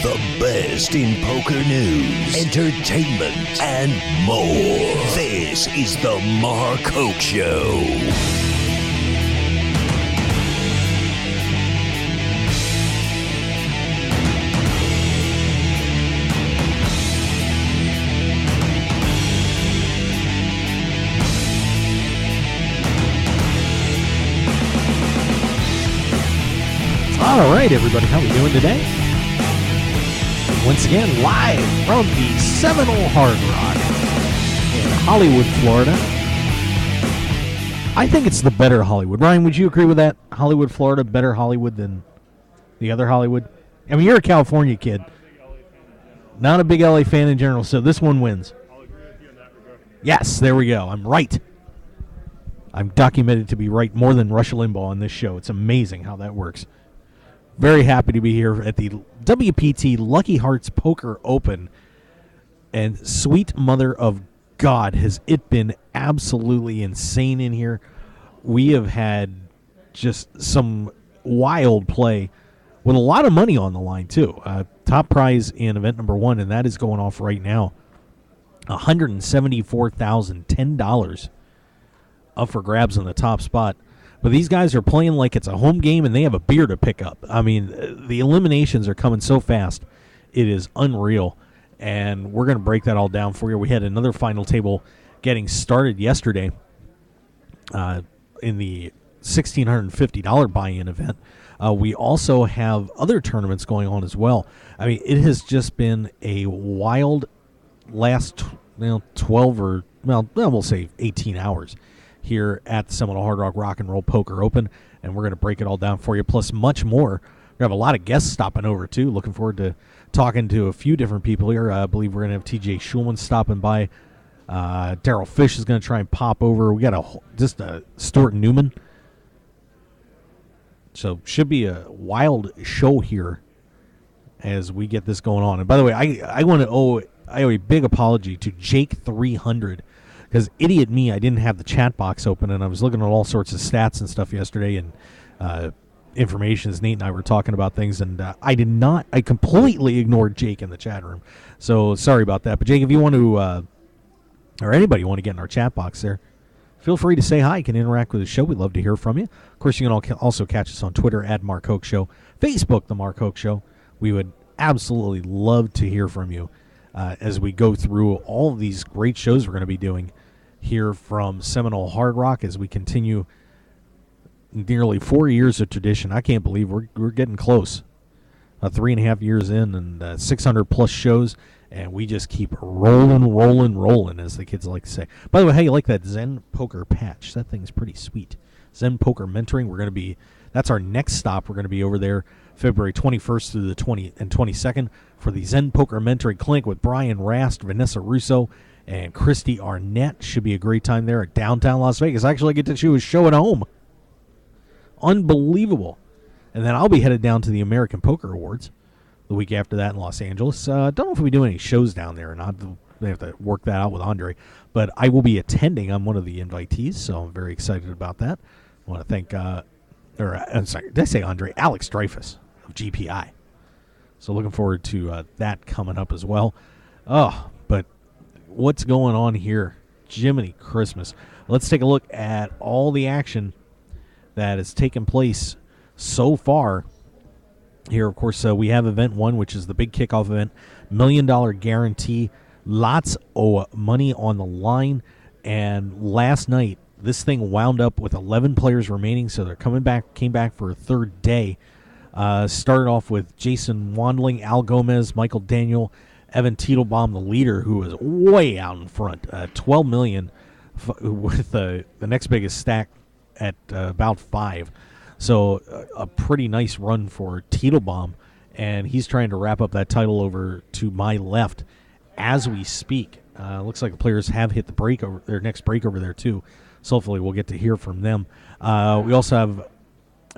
The best in poker news, entertainment, and more. This is the Mark Hoke Show. All right, everybody, how we doing today? Once again, live from the Seminole Hard Rock in Hollywood, Florida. I think it's the better Hollywood. Ryan, would you agree with that? Hollywood, Florida, better Hollywood than the other Hollywood? I mean, you're a California kid. Not a big LA fan in general, so this one wins. I'll agree with you in that regard. Yes, there we go. I'm right. I'm documented to be right more than Rush Limbaugh on this show. It's amazing how that works. Very happy to be here at the WPT Lucky Hearts Poker Open. And sweet mother of God, has it been absolutely insane in here. We have had just some wild play with a lot of money on the line, too. Top prize in event number 1, and that is going off right now. $174,010 up for grabs on the top spot. But these guys are playing like it's a home game, and they have a beer to pick up. I mean, the eliminations are coming so fast. It is unreal, and we're going to break that all down for you. We had another final table getting started yesterday in the $1,650 buy-in event. We also have other tournaments going on as well. I mean, it has just been a wild last 12 or, we'll say 18 hours. Here at the Seminole Hard Rock Rock and Roll Poker Open, and we're going to break it all down for you, plus much more. We have a lot of guests stopping over, too. Looking forward to talking to a few different people here. I believe we're going to have TJ Schulman stopping by. Daryl Fish is going to try and pop over. We got just a Stuart Newman. So should be a wild show here as we get this going on. And by the way, I owe a big apology to Jake 300. Because idiot me, I didn't have the chat box open, and I was looking at all sorts of stats and stuff yesterday and information as Nate and I were talking about things, and I completely ignored Jake in the chat room. So sorry about that. But Jake, if you want to, or anybody want to get in our chat box there, feel free to say hi. You can interact with the show. We'd love to hear from you. Of course, you can also catch us on Twitter at Mark Hoke Show, Facebook, The Mark Hoke Show. We would absolutely love to hear from you. As we go through all of these great shows we're going to be doing here from Seminole Hard Rock as we continue nearly 4 years of tradition. I can't believe we're getting close. 3.5 years in and 600-plus shows, and we just keep rolling, as the kids like to say. By the way, how you like that Zen Poker patch? That thing's pretty sweet. Zen Poker Mentoring, that's our next stop. We're going to be over there February 21st through the 20th and 22nd for the Zen Poker Mentoring Clinic with Brian Rast, Vanessa Russo, and Christy Arnett. Should be a great time there at downtown Las Vegas. I actually get to do a show at home. Unbelievable. And then I'll be headed down to the American Poker Awards the week after that in Los Angeles. Don't know if we do any shows down there or not. They have to work that out with Andre. But I will be attending. I'm one of the invitees, so I'm very excited about that. I want to thank, I'm sorry, did I say Andre? Alex Dreyfus of GPI. So looking forward to that coming up as well. Oh, but what's going on here? Jiminy Christmas. Let's take a look at all the action that has taken place so far. Here, of course, we have Event 1, which is the big kickoff event. $1 million guarantee. Lots of money on the line. And last night, this thing wound up with 11 players remaining, so they're came back for a third day. Started off with Jason Wandling, Al Gomez, Michael Daniel, Evan Teitelbaum, the leader, who was way out in front. $12 million with the next biggest stack at about 5. So a pretty nice run for Teitelbaum, and he's trying to wrap up that title over to my left as we speak. Looks like the players have hit the break over their next break over there too. So hopefully we'll get to hear from them. We also have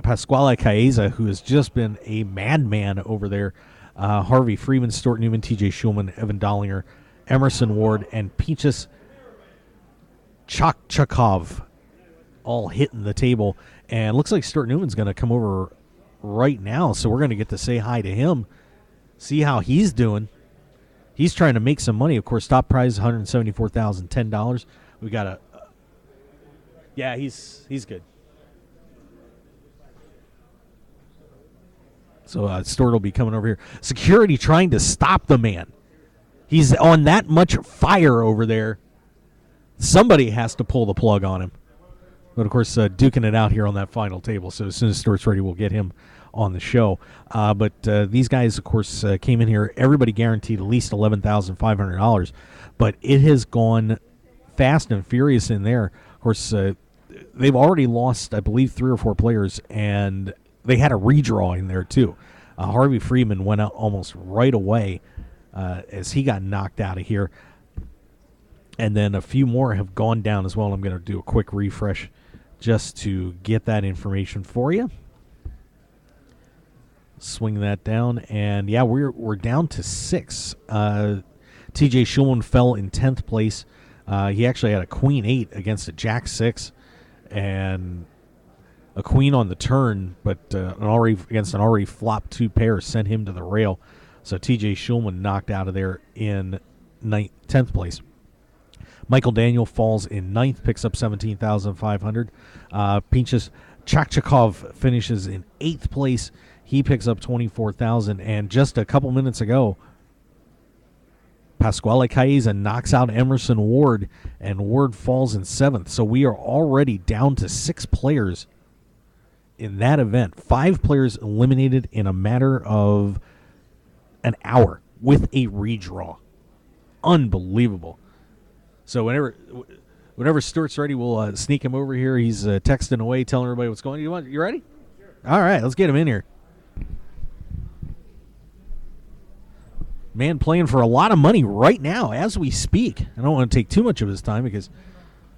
Pasquale Chiesa, who has just been a madman over there. Harvey Freeman, Stuart Newman, TJ Schulman, Evan Dollinger, Emerson Ward, and Peaches Chakchakov all hitting the table. And looks like Stuart Newman's going to come over right now, so we're going to get to say hi to him see how he's doing. He's trying to make some money. Of course, top prize $174,010. We got a. Yeah, he's good. So Stewart will be coming over here. Security trying to stop the man. He's on that much fire over there. Somebody has to pull the plug on him. But, of course, duking it out here on that final table. So as soon as Stewart's ready, we'll get him on the show. But these guys, of course, came in here. Everybody guaranteed at least $11,500. But it has gone fast and furious in there. Of course, they've already lost, I believe, 3 or 4 players, and they had a redraw in there, too. Harvey Freeman went out almost right away as he got knocked out of here. And then a few more have gone down as well. I'm going to do a quick refresh just to get that information for you. Swing that down. And, yeah, we're down to 6. T.J. Schulman fell in 10th place. He actually had a queen 8 against a jack 6. And a queen on the turn, but against an already flopped 2 pair sent him to the rail. So T.J. Schulman knocked out of there in 10th place. Michael Daniel falls in 9th, picks up $17,500. Pinchas Chakchakov finishes in 8th place. He picks up $24,000. And just a couple minutes ago, Pasquale Caeza knocks out Emerson Ward, and Ward falls in 7th. So we are already down to 6 players in that event. 5 players eliminated in a matter of an hour with a redraw. Unbelievable. So whenever Stewart's ready, we'll sneak him over here. He's texting away, telling everybody what's going on. You ready? Sure. All right, let's get him in here. Man playing for a lot of money right now as we speak. I don't want to take too much of his time because,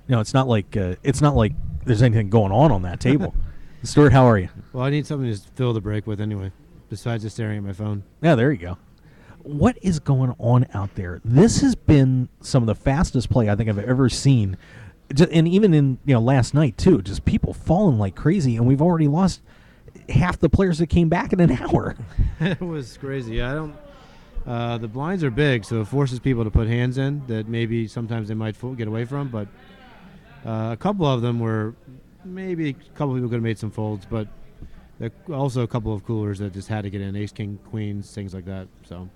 it's not like there's anything going on that table. Stewart, how are you? Well, I need something to fill the break with anyway, besides just staring at my phone. Yeah, there you go. What is going on out there? This has been some of the fastest play I think I've ever seen, and even in last night too. Just people falling like crazy, and we've already lost half the players that came back in an hour. It was crazy. I don't. The blinds are big, so it forces people to put hands in that maybe sometimes they might get away from. But a couple of them were maybe a couple people could have made some folds, but also a couple of coolers that just had to get in, ace, king, queens, things like that. So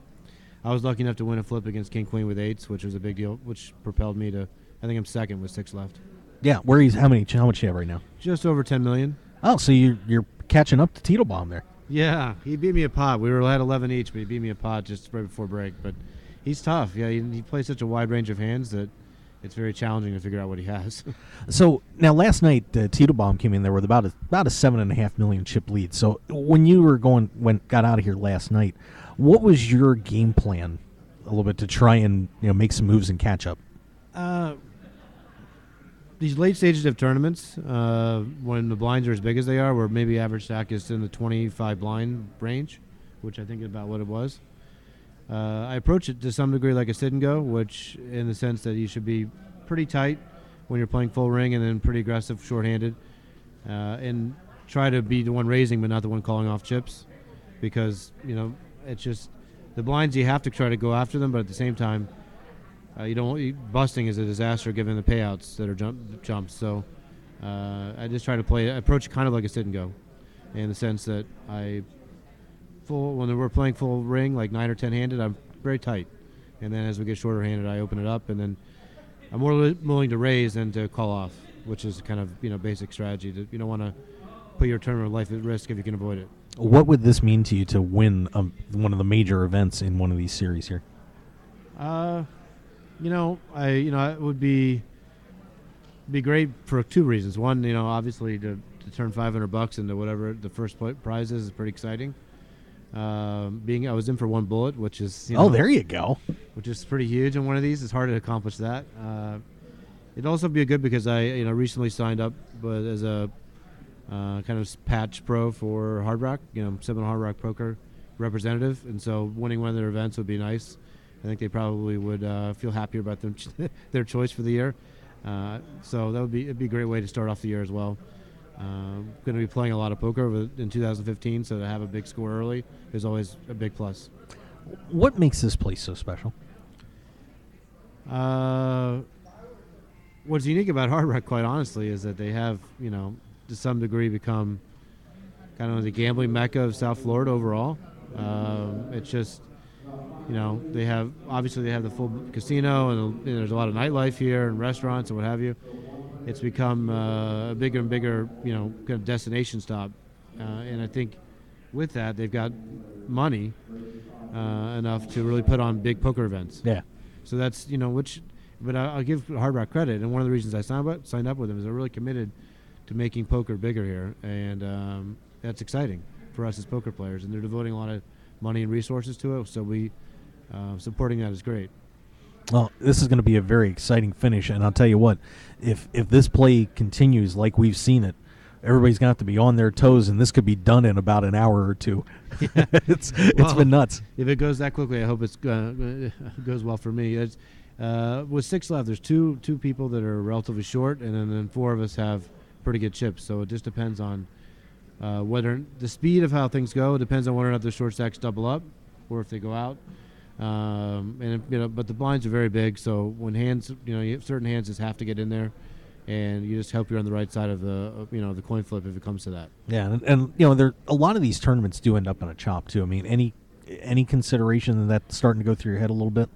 I was lucky enough to win a flip against king, queen with 8s, which was a big deal, which propelled me to, I think I'm second with 6 left. Yeah, how much you have right now? Just over 10 million. Oh, so you're catching up to Teetelbaum there. Yeah, he beat me a pot. We had 11 each, but he beat me a pot just right before break. But he's tough. Yeah, he plays such a wide range of hands that it's very challenging to figure out what he has. So now last night, Teetelbaum came in there with about a 7.5 million chip lead. So when you got out of here last night, what was your game plan a little bit to try and make some moves and catch up? These late stages of tournaments, when the blinds are as big as they are, where maybe average stack is in the 25 blind range, which I think is about what it was. I approach it to some degree like a sit and go, which in the sense that you should be pretty tight when you're playing full ring and then pretty aggressive shorthanded, and try to be the one raising but not the one calling off chips, because it's just the blinds, you have to try to go after them, but at the same time busting is a disaster given the payouts that are jumps. So I just try to approach it kind of like a sit and go, in the sense that when we're playing full ring, like 9 or 10 handed, I'm very tight, and then as we get shorter handed, I open it up, and then I'm more willing to raise than to call off, which is kind of basic strategy. That you don't want to put your tournament life at risk if you can avoid it. What would this mean to you to win one of the major events in one of these series here? It would be great for 2 reasons. One, obviously to turn $500 into whatever the first prize is pretty exciting. I was in for 1 bullet, which is there you go, which is pretty huge on one of these. It's hard to accomplish that. It'd also be good because I recently signed up as a kind of patch pro for Hard Rock, Seminole Hard Rock Poker representative, and so winning one of their events would be nice. I think they probably would feel happier about their choice for the year. So it'd be a great way to start off the year as well. Going to be playing a lot of poker in 2015, so to have a big score early is always a big plus. What makes this place so special? What's unique about Hard Rock, quite honestly, is that they have, to some degree become kind of the gambling mecca of South Florida overall. It's just, they have the full casino, and there's a lot of nightlife here and restaurants and what have you. It's become a bigger and bigger, kind of destination stop. And I think with that, they've got money enough to really put on big poker events. Yeah. So that's, but I'll give Hard Rock credit. And one of the reasons I signed up with them is they're really committed to making poker bigger here. And that's exciting for us as poker players. And they're devoting a lot of money and resources to it. So we supporting that is great. Well, this is going to be a very exciting finish, and I'll tell you what, if this play continues like we've seen it, everybody's going to have to be on their toes, and this could be done in about an hour or two. Yeah. It's been nuts. If it goes that quickly, I hope it goes well for me. With 6 left, there's two people that are relatively short, and then 4 of us have pretty good chips. So it just depends on whether the speed of how things go. It depends on whether or not the short stacks double up, or if they go out. But the blinds are very big, so when hands, certain hands just have to get in there, and you just hope you're on the right side of the coin flip if it comes to that. Yeah, and there a lot of these tournaments do end up in a chop too. I mean, any consideration that's starting to go through your head a little bit?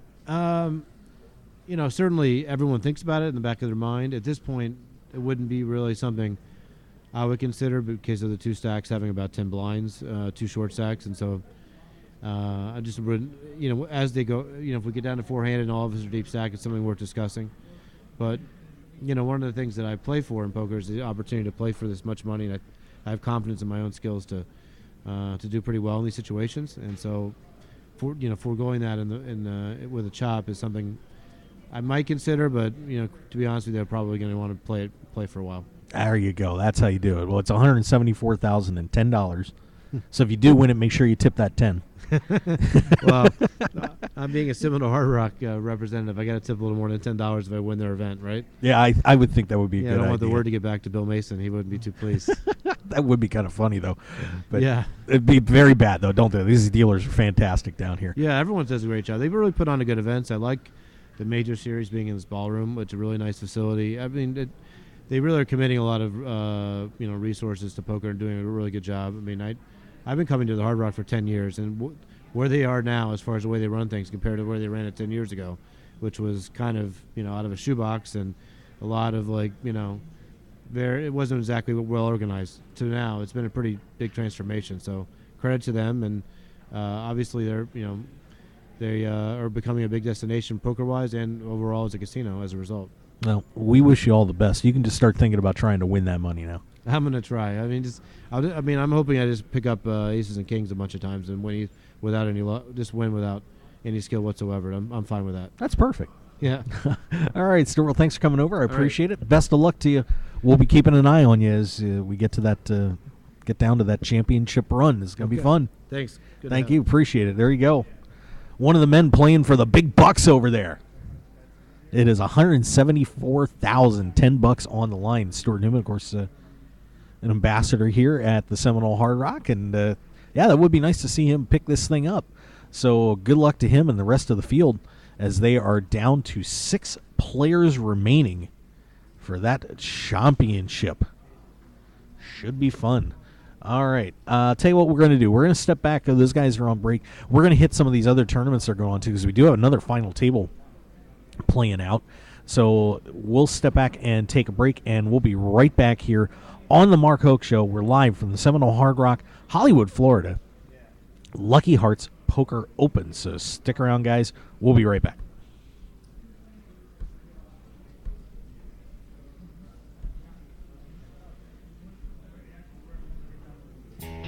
Certainly everyone thinks about it in the back of their mind. At this point, it wouldn't be really something I would consider because of the 2 stacks having about 10 blinds, 2 short stacks, and so. I just would, as they go, if we get down to 4-handed and all of us are deep stack, it's something worth discussing. But, one of the things that I play for in poker is the opportunity to play for this much money, and I have confidence in my own skills to do pretty well in these situations. And so, foregoing that with a chop is something I might consider, but to be honest with you, I'm probably going to want to play for a while. There you go. That's how you do it. Well, it's $174,010. So if you do win it, make sure you tip that 10. Well, I'm being a Seminole Hard Rock representative. I got to tip a little more than $10 if I win their event, right? Yeah, I would think that would be a good idea. I don't want the word to get back to Bill Mason. He wouldn't be too pleased. That would be kind of funny, though. But yeah. It'd be very bad, though, don't they? These dealers are fantastic down here. Yeah, everyone does a great job. They've really put on a good events. I like the major series being in this ballroom. It's a really nice facility. I mean, they really are committing a lot of resources to poker and doing a really good job. I mean, I've been coming to the Hard Rock for 10 years, and where they are now as far as the way they run things compared to where they ran it 10 years ago, which was kind of, out of a shoebox and a lot of it wasn't exactly well organized. To now, it's been a pretty big transformation. So credit to them, and obviously they are becoming a big destination poker-wise and overall as a casino as a result. Well, we wish you all the best. You can just start thinking about trying to win that money now. I'm gonna try. I mean, I'm hoping I just pick up aces and kings a bunch of times and win without any just win without any skill whatsoever. I'm fine with that. That's perfect. Yeah. All right, Stuart. Well, thanks for coming over. I appreciate it. Best of luck to you. We'll be keeping an eye on you as we get to that get down to that championship run. It's gonna be fun. Thanks. Good Thank you. Appreciate it. There you go. One of the men playing for the big bucks over there. It is $174,000, $10 on the line. Stuart Newman, of course, an ambassador here at the Seminole Hard Rock, and that would be nice to see him pick this thing up. So good luck to him and the rest of the field as they are down to 6 players remaining for that championship. Should be fun. All right. Tell you what we're going to do. We're going to step back. Those guys are on break. We're going to hit some of these other tournaments they're going on to because we do have another final table playing out. So we'll step back and take a break, and we'll be right back here on the Mark Hoke Show. We're live from the Seminole Hard Rock, Hollywood, Florida. Lucky Hearts Poker Open. So stick around, guys. We'll be right back.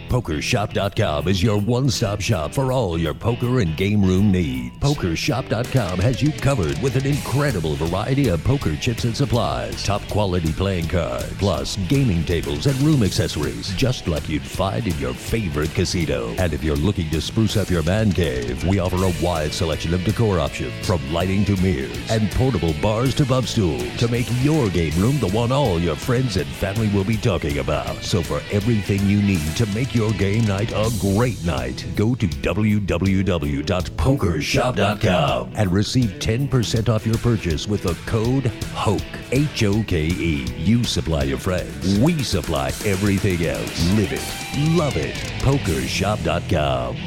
PokerShop.com is your one-stop shop for all your poker and game room needs. PokerShop.com has you covered with an incredible variety of poker chips and supplies, top quality playing cards, plus gaming tables and room accessories, just like you'd find in your favorite casino. And if you're looking to spruce up your man cave, we offer a wide selection of decor options, from lighting to mirrors and portable bars to bub stools, to make your game room the one all your friends and family will be talking about. So for everything you need to make your your game night a great night. Go to www.pokershop.com and receive 10% off your purchase with the code HOKE, H-O-K-E. You supply your friends. We supply everything else. Live it. Love it. Pokershop.com.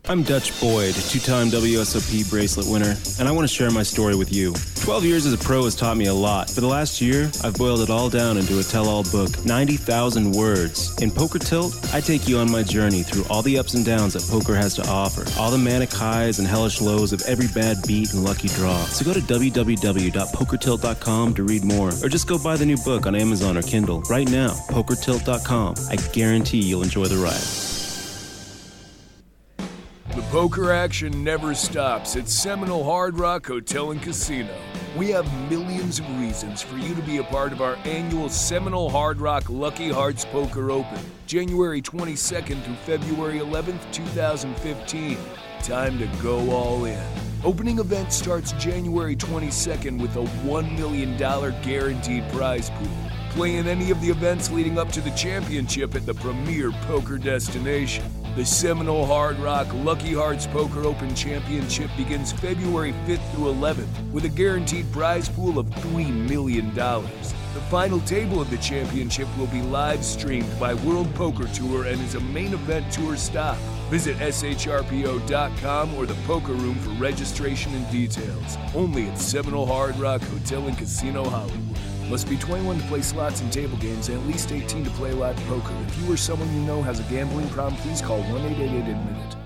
I'm Dutch Boyd, two-time WSOP bracelet winner, and I want to share my story with you. 12 years as a pro has taught me a lot. For the last year, I've boiled it all down into a tell-all book, 90,000 words. In Poker Tilt, I take you on my journey through all the ups and downs that poker has to offer, all the manic highs and hellish lows of every bad beat and lucky draw. So go to www.pokertilt.com to read more, or just go buy the new book on Amazon or Kindle. Right now, pokertilt.com. I guarantee you'll enjoy the ride. The poker action never stops at Seminole Hard Rock Hotel and Casino. We have millions of reasons for you to be a part of our annual Seminole Hard Rock Lucky Hearts Poker Open, January 22nd through February 11th, 2015. Time to go all in. Opening event starts January 22nd with a $1 million guaranteed prize pool. Play in any of the events leading up to the championship at the premier poker destination. The Seminole Hard Rock Lucky Hearts Poker Open Championship begins February 5th through 11th with a guaranteed prize pool of $3 million. The final table of the championship will be live streamed by World Poker Tour and is a main event tour stop. Visit shrpo.com or the Poker Room for registration and details. Only at Seminole Hard Rock Hotel and Casino, Hollywood. Must be 21 to play slots and table games and at least 18 to play live poker. If you or someone you know has a gambling problem, please call 1-888-ADMIT-IT.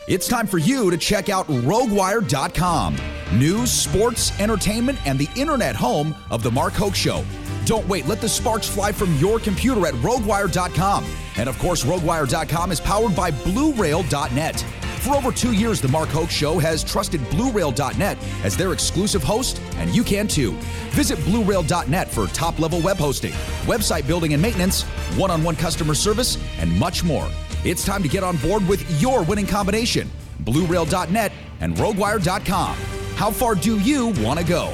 It's time for you to check out RogueWire.com. News, sports, entertainment, and the internet home of The Mark Hoke Show. Don't wait. Let the sparks fly from your computer at RogueWire.com. And of course, RogueWire.com is powered by BlueRail.net. For over 2 years, The Mark Hoke Show has trusted BlueRail.net as their exclusive host, and you can too. Visit BlueRail.net for top-level web hosting, website building and maintenance, one-on-one customer service, and much more. It's time to get on board with your winning combination, BlueRail.net and RogueWire.com. How far do you want to go?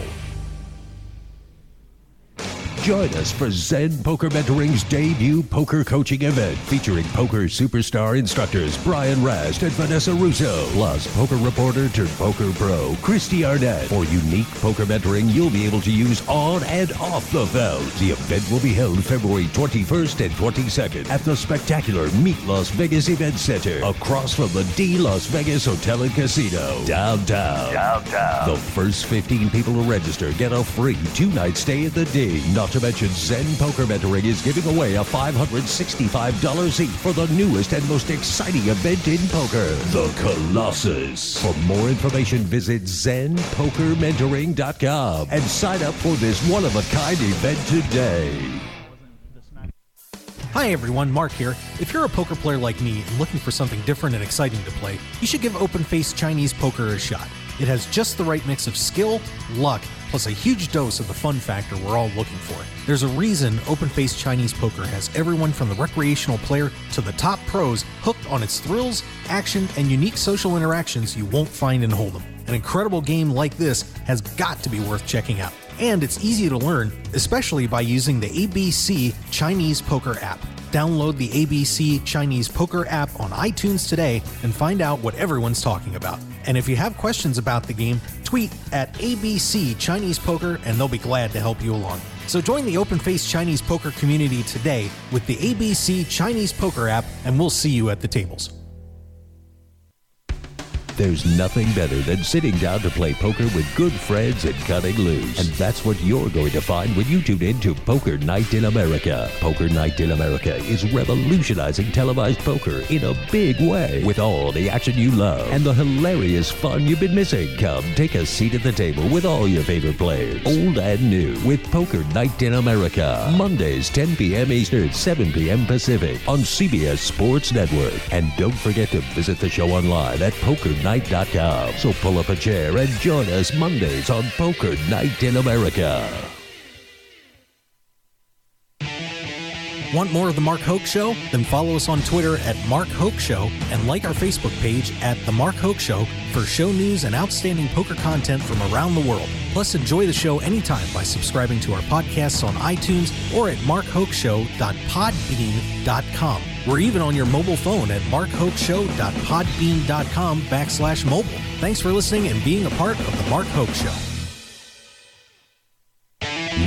Join us for Zen Poker Mentoring's debut poker coaching event featuring poker superstar instructors Brian Rast and Vanessa Russo, plus poker reporter turned poker pro Christy Arnett. For unique poker mentoring you'll be able to use on and off the feld. The event will be held February 21st and 22nd at the spectacular Meet Las Vegas Event Center, across from the D Las Vegas Hotel and Casino, downtown. The first 15 people to register get a free 2-night stay at the D. Not to mention, Zen Poker Mentoring is giving away a $565 seat for the newest and most exciting event in poker, the Colossus. For more information, visit ZenPokerMentoring.com and sign up for this one-of-a-kind event today. Hi everyone, Mark here. If you're a poker player like me and looking for something different and exciting to play, you should give open-faced Chinese poker a shot. It has just the right mix of skill, luck, plus a huge dose of the fun factor we're all looking for. There's a reason open-faced Chinese poker has everyone from the recreational player to the top pros hooked on its thrills, action, and unique social interactions you won't find in Hold'em. An incredible game like this has got to be worth checking out. And it's easy to learn, especially by using the ABC Chinese Poker app. Download the ABC Chinese Poker app on iTunes today and find out what everyone's talking about. And if you have questions about the game, tweet at ABC Chinese Poker and they'll be glad to help you along. So join the open-faced Chinese poker community today with the ABC Chinese Poker app, and we'll see you at the tables. There's nothing better than sitting down to play poker with good friends and cutting loose. And that's what you're going to find when you tune in to Poker Night in America. Poker Night in America is revolutionizing televised poker in a big way, with all the action you love and the hilarious fun you've been missing. Come take a seat at the table with all your favorite players, old and new, with Poker Night in America. Mondays, 10 p.m. Eastern, 7 p.m. Pacific on CBS Sports Network. And don't forget to visit the show online at PokerNight.com. So pull up a chair and join us Mondays on Poker Night in America. Want more of The Mark Hoke Show? Then follow us on Twitter at Mark Hoke Show and like our Facebook page at The Mark Hoke Show for show news and outstanding poker content from around the world. Plus, enjoy the show anytime by subscribing to our podcasts on iTunes or at markhokeshow.podbean.com. We're even on your mobile phone at markhokeshow.podbean.com/mobile. Thanks for listening and being a part of The Mark Hoke Show.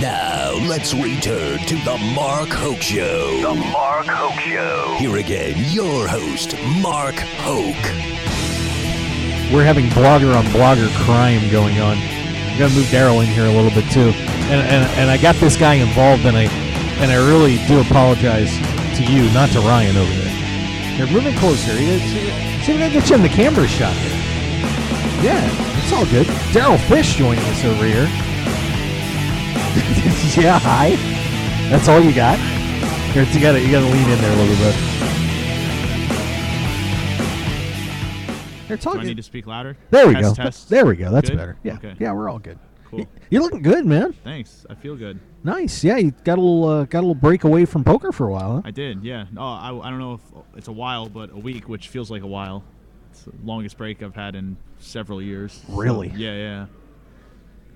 Now, let's return to The Mark Hoke Show. The Mark Hoke Show. Here again, your host, Mark Hoke. We're having blogger on blogger crime going on. I'm going to move Daryl in here a little bit, too. And I got this guy involved, and I really do apologize to you, not to Ryan over there. Here, move in closer. See, we got to get you in the camera shot here. Yeah, it's all good. Daryl Fish joining us over here. Yeah, hi. That's all you got. Here, you gotta lean in there a little bit. They're talking. Do I need to speak louder? There we Test, go. test. There we go. That's Good? better. Yeah. Okay. Yeah, we're all good. Cool. You're looking good, man. Thanks. I feel good. Nice. Yeah, you got a little break away from poker for a while, huh? I did. Yeah. Oh, I don't know if it's a while, but a week, which feels like a while. It's the longest break I've had in several years. Really? So, yeah.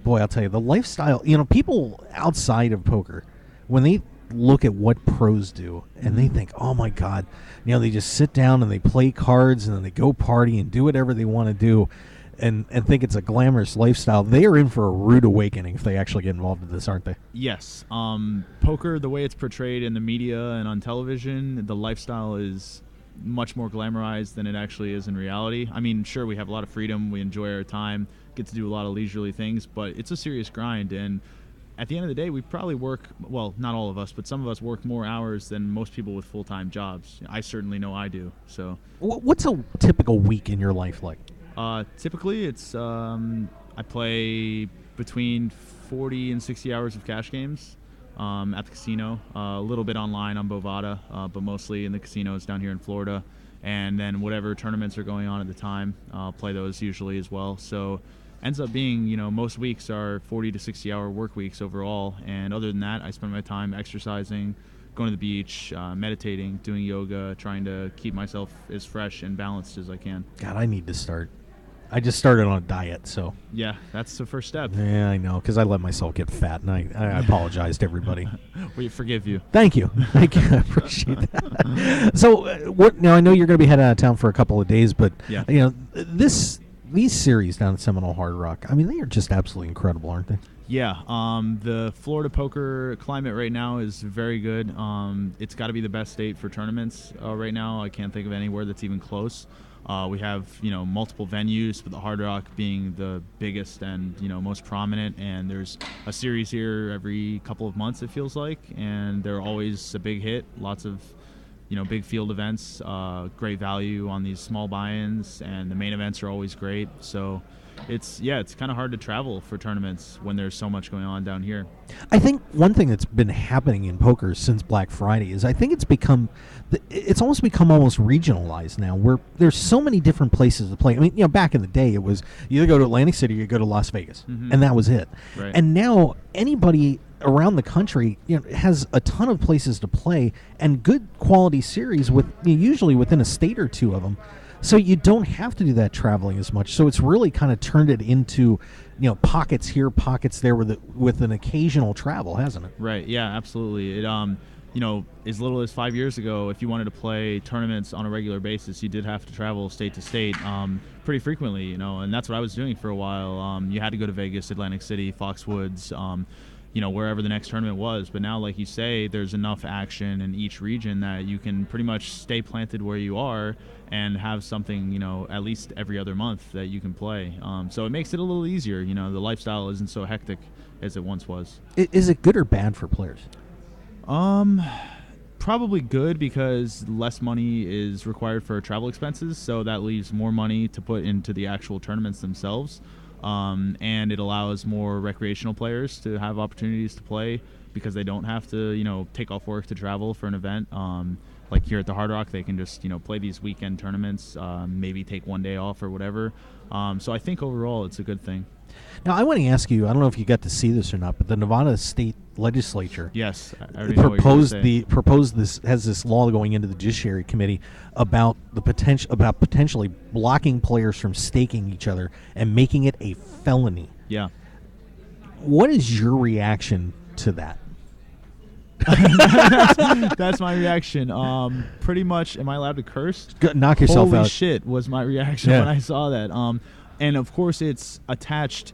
Boy, I'll tell you, the lifestyle, people outside of poker, when they look at what pros do and they think, oh my God, they just sit down and they play cards and then they go party and do whatever they want to do and think it's a glamorous lifestyle, they are in for a rude awakening if they actually get involved in this, aren't they? Yes. Poker, the way it's portrayed in the media and on television, the lifestyle is much more glamorized than it actually is in reality. I mean, sure, we have a lot of freedom. We enjoy our time, get to do a lot of leisurely things, but it's a serious grind. And at the end of the day, we probably work, well, not all of us, but some of us work more hours than most people with full-time jobs. I certainly know I do. So, what's a typical week in your life like? Typically, it's I play between 40 and 60 hours of cash games at the casino, a little bit online on Bovada, but mostly in the casinos down here in Florida. And then whatever tournaments are going on at the time, I'll play those usually as well. So ends up being, most weeks are 40 to 60 hour work weeks overall. And other than that, I spend my time exercising, going to the beach, meditating, doing yoga, trying to keep myself as fresh and balanced as I can. God, I need to start. I just started on a diet, so. Yeah, that's the first step. Yeah, I know, because I let myself get fat, and I apologize to everybody. We forgive you. Thank you. I appreciate that. So, now I know you're going to be heading out of town for a couple of days, but yeah. These series down at Seminole Hard Rock, I mean, they are just absolutely incredible, aren't they? Yeah, the Florida poker climate right now is very good. It's got to be the best state for tournaments right now. I can't think of anywhere that's even close. We have, multiple venues, with the Hard Rock being the biggest and, most prominent. And there's a series here every couple of months, it feels like. And they're always a big hit. Lots of, big field events, great value on these small buy-ins. And the main events are always great. So it's kind of hard to travel for tournaments when there's so much going on down here. I think one thing that's been happening in poker since Black Friday is I think it's almost become almost regionalized now, where there's so many different places to play. I mean, back in the day it was you either go to Atlantic City or you go to Las Vegas, and that was it. Right. And now anybody around the country has a ton of places to play and good quality series with usually within a state or two of them. So you don't have to do that traveling as much. So it's really kind of turned it into, pockets here, pockets there with an occasional travel, hasn't it? Right. Yeah, absolutely. It as little as 5 years ago, if you wanted to play tournaments on a regular basis, you did have to travel state to state pretty frequently, and that's what I was doing for a while. You had to go to Vegas, Atlantic City, Foxwoods, wherever the next tournament was. But now, like you say, there's enough action in each region that you can pretty much stay planted where you are and have something, at least every other month that you can play. So it makes it a little easier. The lifestyle isn't so hectic as it once was. Is it good or bad for players? Probably good, because less money is required for travel expenses, so that leaves more money to put into the actual tournaments themselves. And it allows more recreational players to have opportunities to play because they don't have to, take off work to travel for an event. Like here at the Hard Rock, they can just, play these weekend tournaments, maybe take one day off or whatever. So I think overall it's a good thing. Now, I want to ask you, I don't know if you got to see this or not, but the Nevada State Legislature Yes, I already know what you're gonna say. proposed this law going into the Judiciary Committee about potentially blocking players from staking each other and making it a felony. Yeah. What is your reaction to that? That's my reaction. Pretty much, am I allowed to curse? Knock yourself Holy out. shit was my reaction Yeah. when I saw that. And of course it's attached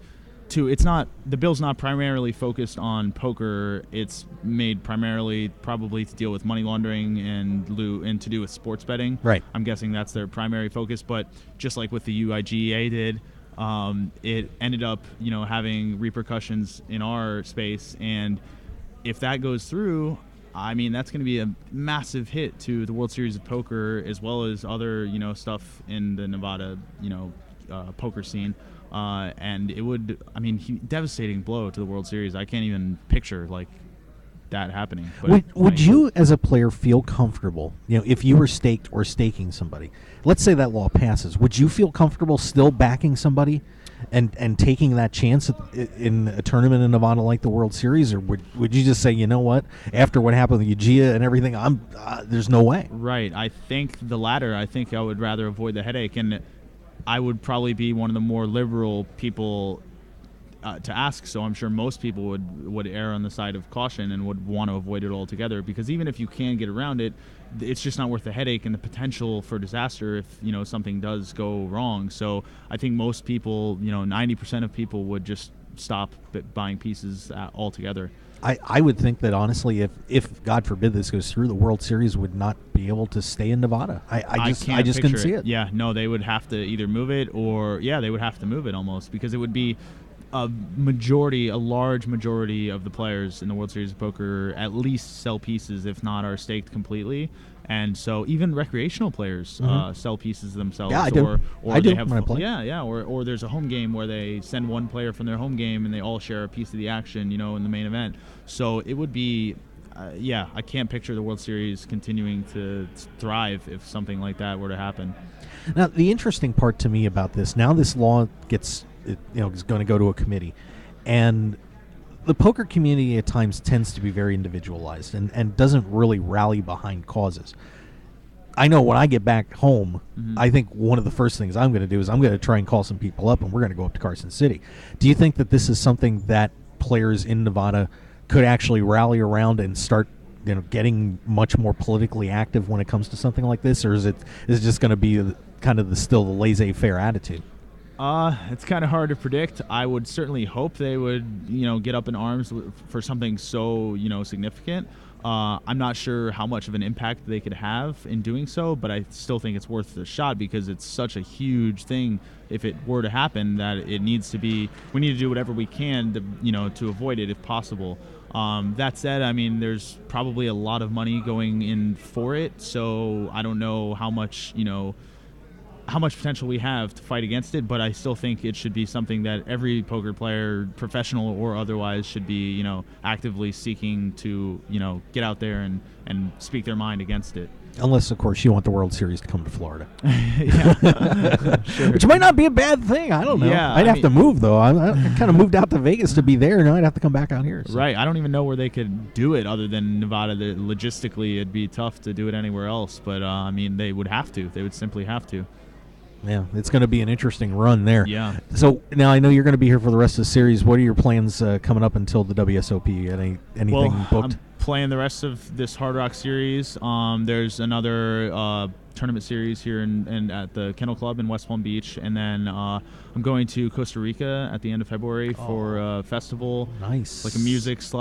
to, it's not, the bill's not primarily focused on poker. It's made primarily probably to deal with money laundering and to do with sports betting. Right. I'm guessing that's their primary focus, but just like what the UIGA did, it ended up, having repercussions in our space. And if that goes through, I mean, that's going to be a massive hit to the World Series of Poker, as well as other, stuff in the Nevada, poker scene. And it would, devastating blow to the World Series. I can't even picture, that happening. But Would you, as a player, feel comfortable, if you were staked or staking somebody? Let's say that law passes. Would you feel comfortable still backing somebody and taking that chance in a tournament in Nevada like the World Series, or would you just say, you know what, after what happened with UGA and everything, there's no way? Right. I think the latter. I think I would rather avoid the headache, and I would probably be one of the more liberal people to ask. So I'm sure most people would err on the side of caution and would want to avoid it altogether, because even if you can get around it, it's just not worth the headache and the potential for disaster if something does go wrong. So I think most people, 90% of people would just stop buying pieces altogether. I would think that, honestly, if God forbid this goes through, the World Series would not be able to stay in Nevada. I just couldn't see it. Yeah, no, they would have to either move it or, they would have to move it almost, because it would be a large majority of the players in the World Series of Poker at least sell pieces, if not are staked completely. And so even recreational players sell pieces themselves. Yeah, I do. Or I do they have, when I play. Yeah. Or there's a home game where they send one player from their home game and they all share a piece of the action, in the main event. So it would be, I can't picture the World Series continuing to thrive if something like that were to happen. Now, the interesting part to me about this, now this law is going to go to a committee, and the poker community at times tends to be very individualized and doesn't really rally behind causes. I know when I get back home, I think one of the first things I'm going to do is I'm going to try and call some people up, and we're going to go up to Carson City. Do you think that this is something that players in Nevada could actually rally around and start getting much more politically active when it comes to something like this, or is it just going to be kind of still the laissez-faire attitude? It's kind of hard to predict. I would certainly hope they would, get up in arms for something so, significant. I'm not sure how much of an impact they could have in doing so, but I still think it's worth the shot, because it's such a huge thing. If it were to happen, that we need to do whatever we can to avoid it if possible. That said, there's probably a lot of money going in for it, so I don't know how much potential we have to fight against it, but I still think it should be something that every poker player, professional or otherwise, should be, actively seeking to, get out there and speak their mind against it. Unless, of course, you want the World Series to come to Florida. Sure. Which might not be a bad thing. I don't know. Yeah, I'd have to move, though. I kind of moved out to Vegas to be there, and I'd have to come back out here. So. Right. I don't even know where they could do it other than Nevada. Logistically, it'd be tough to do it anywhere else. But, they would have to. They would simply have to. Yeah, it's going to be an interesting run there. Yeah. So now I know you're going to be here for the rest of the series. What are your plans coming up until the WSOP? Anything booked? I'm playing the rest of this Hard Rock series. There's another tournament series here at the Kennel Club in West Palm Beach, and then I'm going to Costa Rica at the end of February for a festival. Nice. Like a music /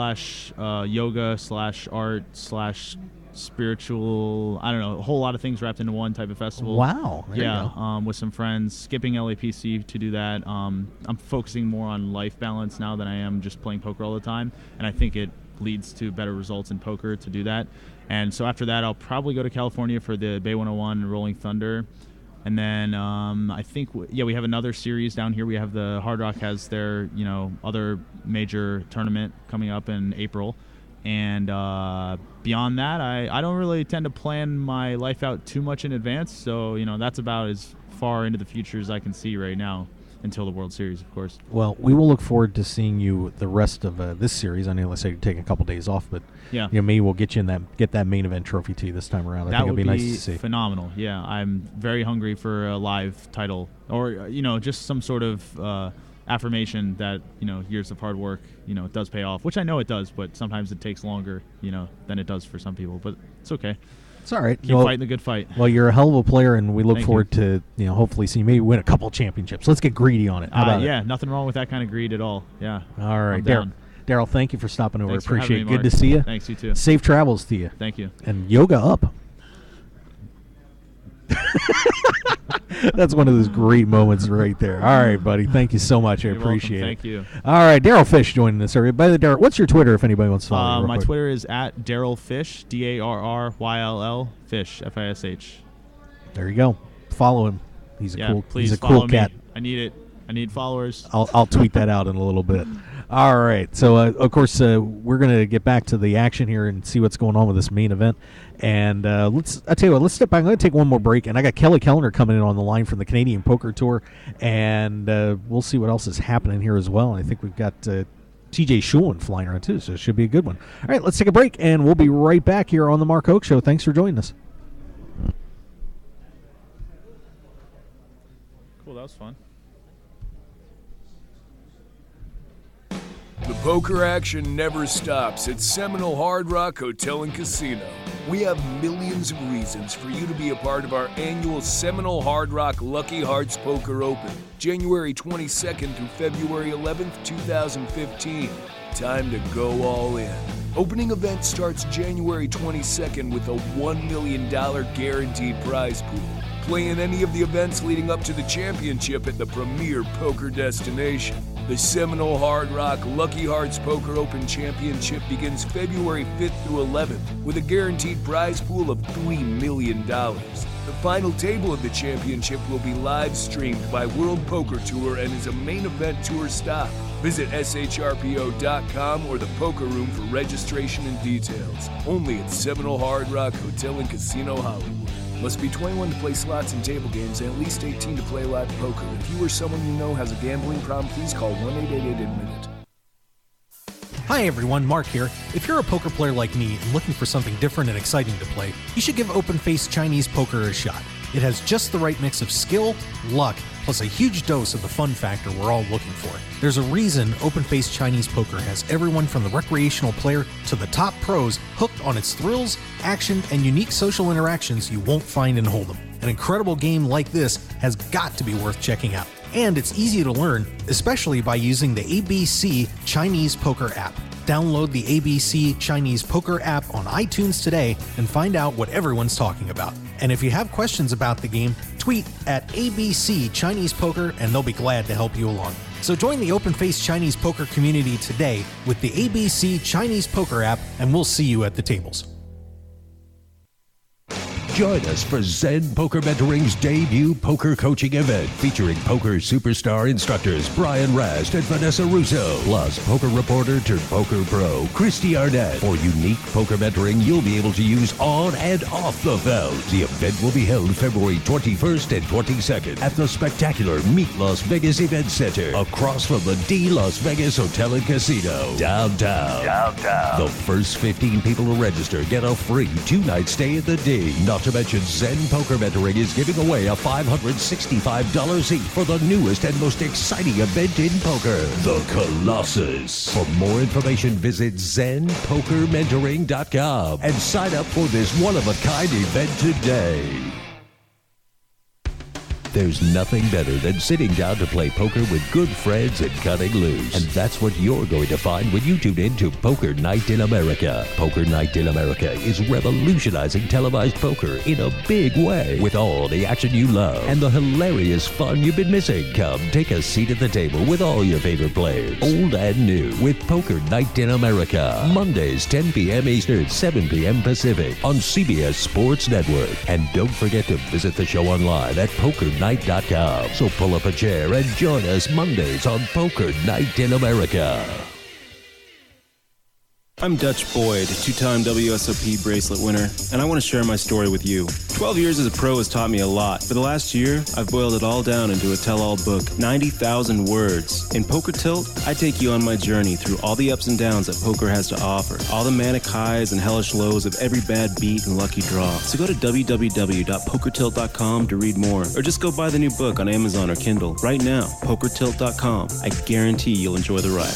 yoga / art / spiritual, I don't know, a whole lot of things wrapped into one type of festival. Wow. There you go. With some friends, skipping LAPC to do that. I'm focusing more on life balance now than I am just playing poker all the time, and I think it leads to better results in poker to do that. And so after that, I'll probably go to California for the Bay 101 and Rolling Thunder. And then I think, we have another series down here. We have the Hard Rock has their, other major tournament coming up in April. And beyond that, I don't really tend to plan my life out too much in advance. So, that's about as far into the future as I can see right now until the World Series, of course. Well, we will look forward to seeing you the rest of this series. I know, let's say you're taking a couple days off, but yeah, maybe we'll get that main event trophy to you this time around. I think it'd be nice to see. Phenomenal. Yeah, I'm very hungry for a live title, or just some sort of affirmation that years of hard work it does pay off, which I know it does, but sometimes it takes longer than it does for some people, but it's okay. It's all right. Keep fighting the good fight. Well, you're a hell of a player, and we look forward to hopefully seeing you maybe win a couple championships. Let's get greedy on it. How about it? Nothing wrong with that kind of greed at all. Yeah. All right, Daryl, thank you for stopping over. Thanks Appreciate it. For having me, Good to see you. Thanks, you too. Safe travels to you. Thank you. And yoga up. That's one of those great moments right there. All right, buddy. Thank you so much. I appreciate it. Thank you. All right, Daryl Fish joining us. By the way, Daryl, what's your Twitter if anybody wants to follow you? My Twitter is at Daryl Fish, DARRYLL Fish, FISH. There you go. Follow him. He's a follow cool cat. Me. I need it. I need followers. I'll tweet that out in a little bit. All right. So, of course, we're going to get back to the action here and see what's going on with this main event. And I tell you what, let's step back. I'm going to take one more break. And I got Kelly Kellner coming in on the line from the Canadian Poker Tour. And we'll see what else is happening here as well. And I think we've got TJ Schulin flying around too, so it should be a good one. All right, let's take a break, and we'll be right back here on the Mark Hoke Show. Thanks for joining us. Cool, that was fun. The poker action never stops at Seminole Hard Rock Hotel and Casino. We have millions of reasons for you to be a part of our annual Seminole Hard Rock Lucky Hearts Poker Open, January 22nd through February 11th, 2015. Time to go all in. Opening event starts January 22nd with a $1 million guaranteed prize pool. Play in any of the events leading up to the championship at the premier poker destination. The Seminole Hard Rock Lucky Hearts Poker Open Championship begins February 5th through 11th with a guaranteed prize pool of $3 million. The final table of the championship will be live streamed by World Poker Tour and is a main event tour stop. Visit shrpo.com or the Poker Room for registration and details. Only at Seminole Hard Rock Hotel and Casino Hollywood. Must be 21 to play slots and table games and at least 18 to play live poker. If you or someone you know has a gambling problem, please call 1-888-ADMIT-IT. Hi everyone, Mark here. If you're a poker player like me and looking for something different and exciting to play, you should give Open-Faced Chinese Poker a shot. It has just the right mix of skill, luck, plus a huge dose of the fun factor we're all looking for. There's a reason Open-Faced Chinese Poker has everyone from the recreational player to the top pros hooked on its thrills, action, and unique social interactions you won't find in Hold'em. An incredible game like this has got to be worth checking out. And it's easy to learn, especially by using the ABC Chinese Poker app. Download the ABC Chinese Poker app on iTunes today and find out what everyone's talking about. And if you have questions about the game, tweet at ABC Chinese Poker and they'll be glad to help you along. So join the Open-Faced Chinese Poker community today with the ABC Chinese Poker app, and we'll see you at the tables. Join us for Zen Poker Mentoring's debut poker coaching event featuring poker superstar instructors Brian Rast and Vanessa Russo, plus poker reporter turned poker pro Christy Arnett. For unique poker mentoring you'll be able to use on and off the field. The event will be held February 21st and 22nd at the spectacular Meet Las Vegas Event Center across from the D Las Vegas Hotel and Casino, downtown. The first 15 people to register get a free 2-night stay at the D. Not to mention, Zen Poker Mentoring is giving away a $565 seat for the newest and most exciting event in poker, the Colossus. For more information, visit ZenPokerMentoring.com and sign up for this one-of-a-kind event today. There's nothing better than sitting down to play poker with good friends and cutting loose. And that's what you're going to find when you tune in to Poker Night in America. Poker Night in America is revolutionizing televised poker in a big way, with all the action you love and the hilarious fun you've been missing. Come take a seat at the table with all your favorite players, old and new, with Poker Night in America. Mondays, 10 p.m. Eastern, 7 p.m. Pacific on CBS Sports Network. And don't forget to visit the show online at PokerNight.com. So pull up a chair and join us Mondays on Poker Night in America. I'm Dutch Boyd, two-time WSOP bracelet winner, and I want to share my story with you. 12 years as a pro has taught me a lot. For the last year, I've boiled it all down into a tell-all book, 90,000 words. In Poker Tilt, I take you on my journey through all the ups and downs that poker has to offer, all the manic highs and hellish lows of every bad beat and lucky draw. So go to www.pokertilt.com to read more, or just go buy the new book on Amazon or Kindle. Right now, pokertilt.com. I guarantee you'll enjoy the ride.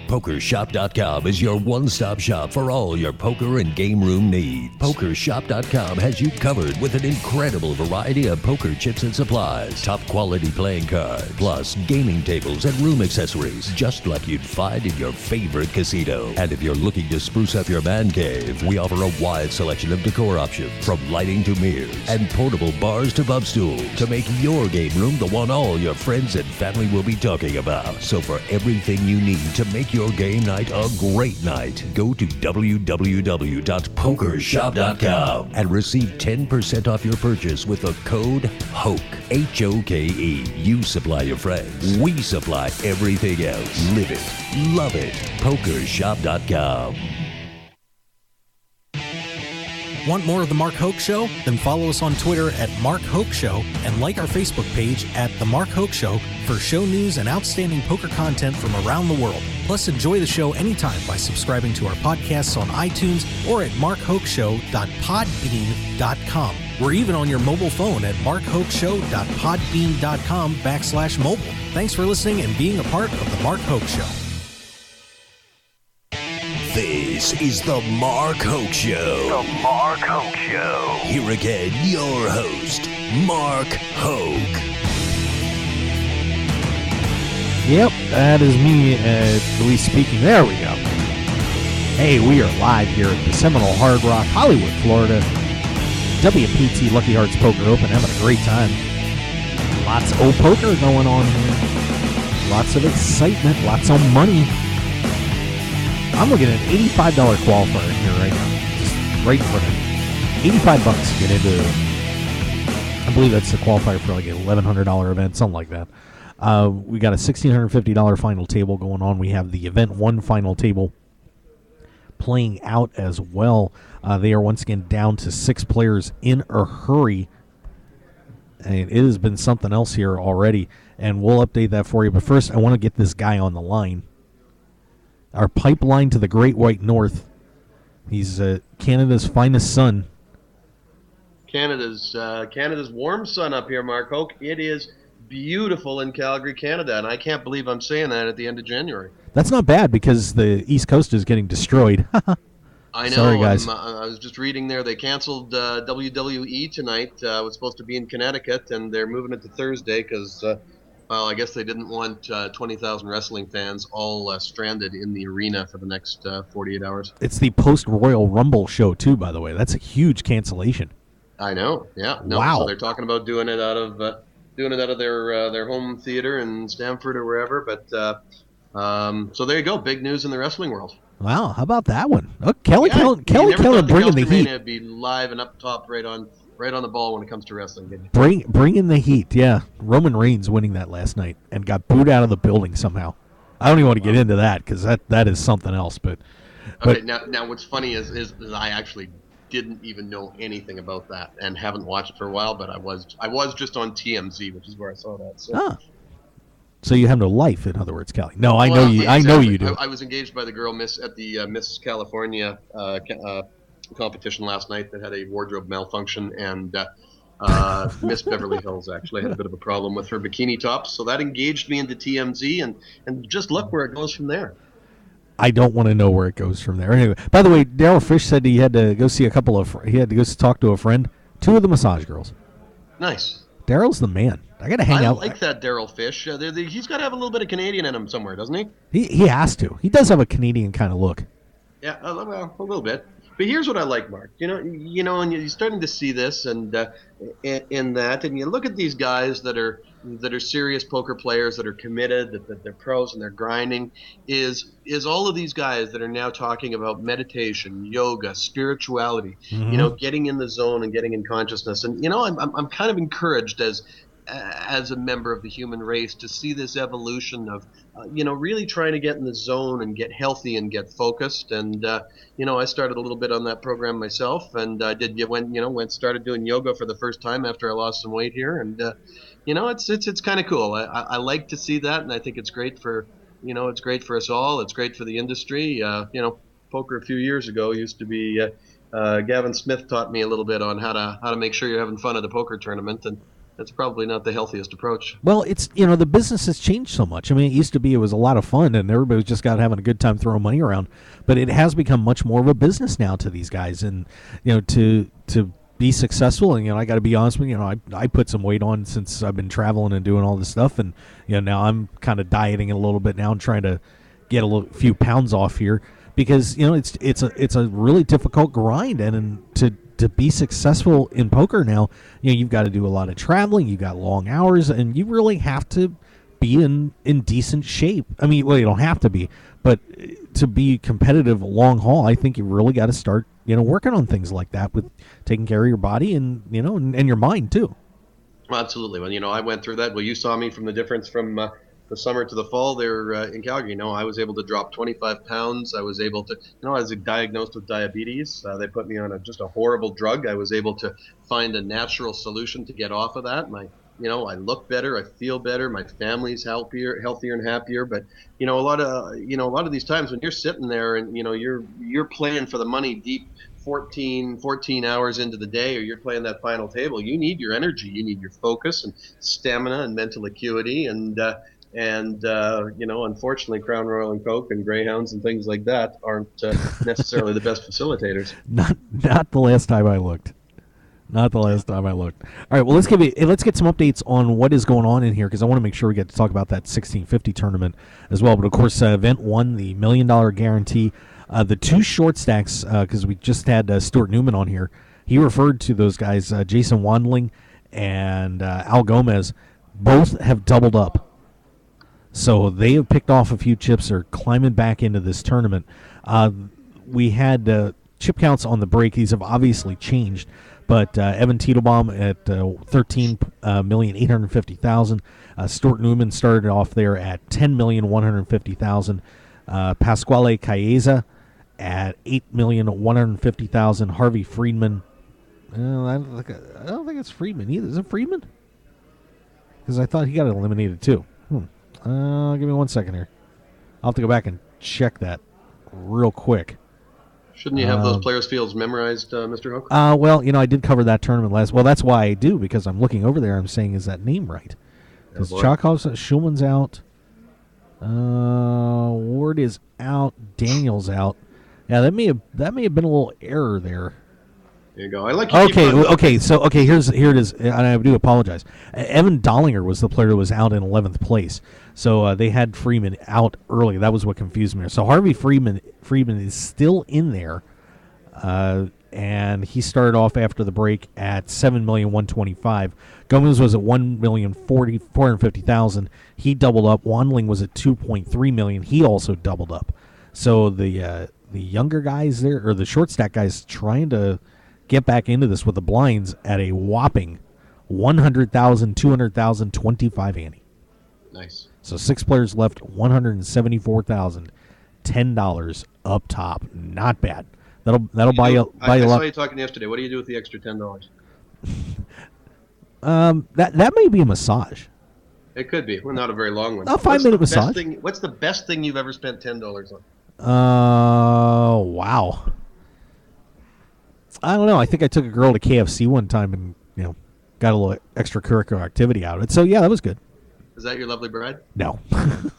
PokerShop.com is your one-stop shop for all your poker and game room needs. PokerShop.com has you covered with an incredible variety of poker chips and supplies, top-quality playing cards, plus gaming tables and room accessories, just like you'd find in your favorite casino. And if you're looking to spruce up your man cave, we offer a wide selection of decor options, from lighting to mirrors, and portable bars to bub stools, to make your game room the one all your friends and family will be talking about. So for everything you need to make your game night a great night, go to www.pokershop.com and receive 10% off your purchase with the code HOKE, H-O-K-E. You supply your friends. We supply everything else. Live it. Love it. PokerShop.com. Want more of The Mark Hoke Show? Then follow us on Twitter at Mark Hoke Show and like our Facebook page at The Mark Hoke Show for show news and outstanding poker content from around the world. Plus, enjoy the show anytime by subscribing to our podcasts on iTunes or at markhokeshow.podbean.com. We're even on your mobile phone at markhokeshow.podbean.com/mobile. Thanks for listening and being a part of The Mark Hoke Show. This is the Mark Hoke Show. The Mark Hoke Show. Here again, your host, Mark Hoke. Yep, that is me, at least speaking. There we go. Hey, we are live here at the Seminole Hard Rock, Hollywood, Florida. WPT Lucky Hearts Poker Open, having a great time. Lots of poker going on here. Lots of excitement, lots of money. I'm looking at an $85 qualifier here right now. Just right in front of me. $85 to get into, I believe that's the qualifier for like an $1,100 event, something like that. We got a $1,650 final table going on. We have the Event 1 final table playing out as well. They are once again down to 6 players in a hurry. And it has been something else here already, and we'll update that for you. But first, I want to get this guy on the line. Our pipeline to the Great White North. He's Canada's finest son. Canada's warm sun up here, Mark Hoke. It is beautiful in Calgary, Canada, and I can't believe I'm saying that at the end of January. That's not bad because the East Coast is getting destroyed. I know. Sorry, guys. I was just reading there. They canceled WWE tonight. It was supposed to be in Connecticut, and they're moving it to Thursday because, well, I guess they didn't want 20,000 wrestling fans all stranded in the arena for the next 48 hours. It's the post-Royal Rumble show, too, by the way. That's a huge cancellation. I know. Yeah. No, wow. So they're talking about doing it out of their home theater in Stamford or wherever. But so there you go. Big news in the wrestling world. Wow, how about that one? Oh, Kelly Keller bringing the heat. Be live and up top, right on the ball when it comes to wrestling. Bring in the heat, yeah. Roman Reigns winning that last night and got booed out of the building somehow. I don't even want to get into that because that is something else. But now what's funny is I actually didn't even know anything about that and haven't watched it for a while. But I was just on TMZ, which is where I saw that. So you have no life, in other words, Kelly. No, I know you. Exactly. I know you do. I was engaged by the girl at the Miss California competition last night that had a wardrobe malfunction, and Miss Beverly Hills actually had a bit of a problem with her bikini tops. So that engaged me into TMZ, and just look where it goes from there. I don't want to know where it goes from there. Anyway, by the way, Daryl Fish said he had to go see he had to go talk to a friend. 2 of the massage girls. Nice. Daryl's the man. I got to hang out. I like that Daryl Fish. He's got to have a little bit of Canadian in him somewhere, doesn't he? He has to. He does have a Canadian kind of look. Yeah, well, a little bit. But here's what I like, Mark. You know, and you're starting to see this, and in that, and you look at these guys that are serious poker players that are committed, that they're pros and they're grinding. Is all of these guys that are now talking about meditation, yoga, spirituality, getting in the zone and getting in consciousness. And I'm kind of encouraged as as a member of the human race, to see this evolution of really trying to get in the zone and get healthy and get focused. And I started a little bit on that program myself, and I did started doing yoga for the first time after I lost some weight here. And it's kind of cool. I like to see that, and I think it's great for it's great for us all. It's great for the industry. Poker a few years ago used to be. Gavin Smith taught me a little bit on how to make sure you're having fun at the poker tournament, and that's probably not the healthiest approach. Well, it's the business has changed so much. I mean, it used to be it was a lot of fun and everybody was just having a good time throwing money around, but it has become much more of a business now to these guys, and to be successful. And I got to be honest with you, I put some weight on since I've been traveling and doing all this stuff, and now I'm kind of dieting a little bit now and trying to get few pounds off here. Because it's a really difficult grind, and to be successful in poker now, you've got to do a lot of traveling, you've got long hours, and you really have to be in decent shape. I mean, well, you don't have to be, but to be competitive long haul, I think you really got to start working on things like that, with taking care of your body and and your mind too. Well, absolutely. Well, I went through that. Well, you saw me from the difference from the summer to the fall there in Calgary. I was able to drop 25 pounds. I was able to, I was diagnosed with diabetes. They put me on just a horrible drug. I was able to find a natural solution to get off of that. I look better. I feel better. My family's healthier and happier. But a lot of these times when you're sitting there and you're playing for the money deep 14 hours into the day, or you're playing that final table, you need your energy, you need your focus and stamina and mental acuity, and unfortunately, Crown Royal and Coke and Greyhounds and things like that aren't necessarily the best facilitators. Not the last time I looked. Not the last time I looked. All right, well, let's get some updates on what is going on in here, because I want to make sure we get to talk about that 1650 tournament as well. But, of course, Event 1, the $1 million guarantee. The two short stacks, because we just had Stuart Newman on here, he referred to those guys, Jason Wandling and Al Gomez, both have doubled up. So they have picked off a few chips, are climbing back into this tournament. We had chip counts on the break. These have obviously changed. But Evan Titelbaum at $13,850,000. Stuart Newman started off there at $10,150,000. Pasquale Chiesa at $8,150,000. Harvey Friedman. I don't think it's Friedman either. Is it Friedman? Because I thought he got eliminated too. Give me 1 second here. I'll have to go back and check that real quick. Shouldn't you have those players' fields memorized, Mr. Hoke? Well, I did cover that tournament last. Well, that's why I do, because I'm looking over there. I'm saying, is that name right? Because Chakhov's, Schulman's out. Ward is out. Daniel's out. Yeah, that may have been a little error there. There you go. I like. Here it is. And I do apologize. Evan Dollinger was the player who was out in 11th place. So they had Freeman out early. That was what confused me. So Harvey Freeman is still in there, and he started off after the break at $7,125,000. Gomez was at $1,450,000. He doubled up. Wandling was at $2.3 million. He also doubled up. So the younger guys there, or the short stack guys, trying to get back into this with the blinds at a whopping $100,000, $200,000, 25 ante. Nice. So 6 players left, $174,000, $10 up top. Not bad. That'll buy you a lot. I saw you talking yesterday. What do you do with the extra $10? That may be a massage. It could be. Well, not a very long one. A 5-minute massage. What's the best thing you've ever spent $10 on? Wow. I don't know. I think I took a girl to KFC one time and, got a little extracurricular activity out of it. So, yeah, that was good. Is that your lovely bride? No. Okay.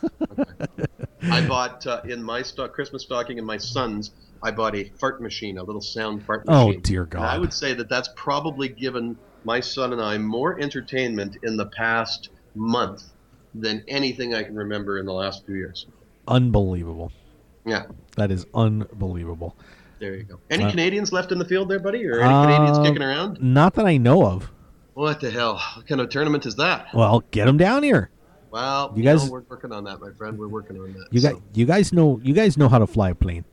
I bought in my Christmas stocking and my son's, I bought a fart machine, a little sound fart machine. Oh, dear God. And I would say that's probably given my son and I more entertainment in the past month than anything I can remember in the last few years. Unbelievable. Yeah. That is unbelievable. There you go. Any Canadians left in the field there, buddy? Or any Canadians kicking around? Not that I know of. What the hell? What kind of tournament is that? Well, get them down here. Well, we're working on that, my friend. We're working on that. You guys know how to fly a plane.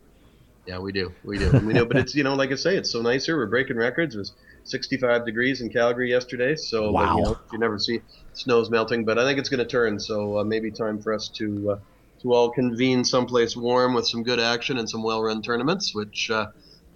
Yeah, we do. We do. And we know, but it's, like I say, it's so nice here. We're breaking records. It was 65 degrees in Calgary yesterday. So, but, Wow. you never see snow's melting, but I think it's going to turn. So maybe time for us to all convene someplace warm with some good action and some well-run tournaments, which,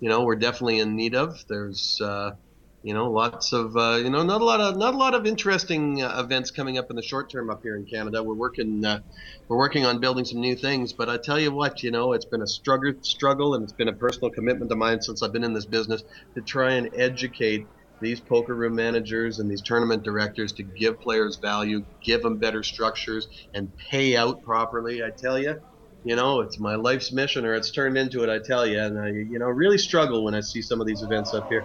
we're definitely in need of. There's, lots of, not a lot of interesting events coming up in the short term up here in Canada. We're working on building some new things, but I tell you what, it's been a struggle, and it's been a personal commitment of mine since I've been in this business to try and educate these poker room managers and these tournament directors to give players value, give them better structures, and pay out properly. I tell you, it's my life's mission, or it's turned into it. I tell you, and I, really struggle when I see some of these events up here.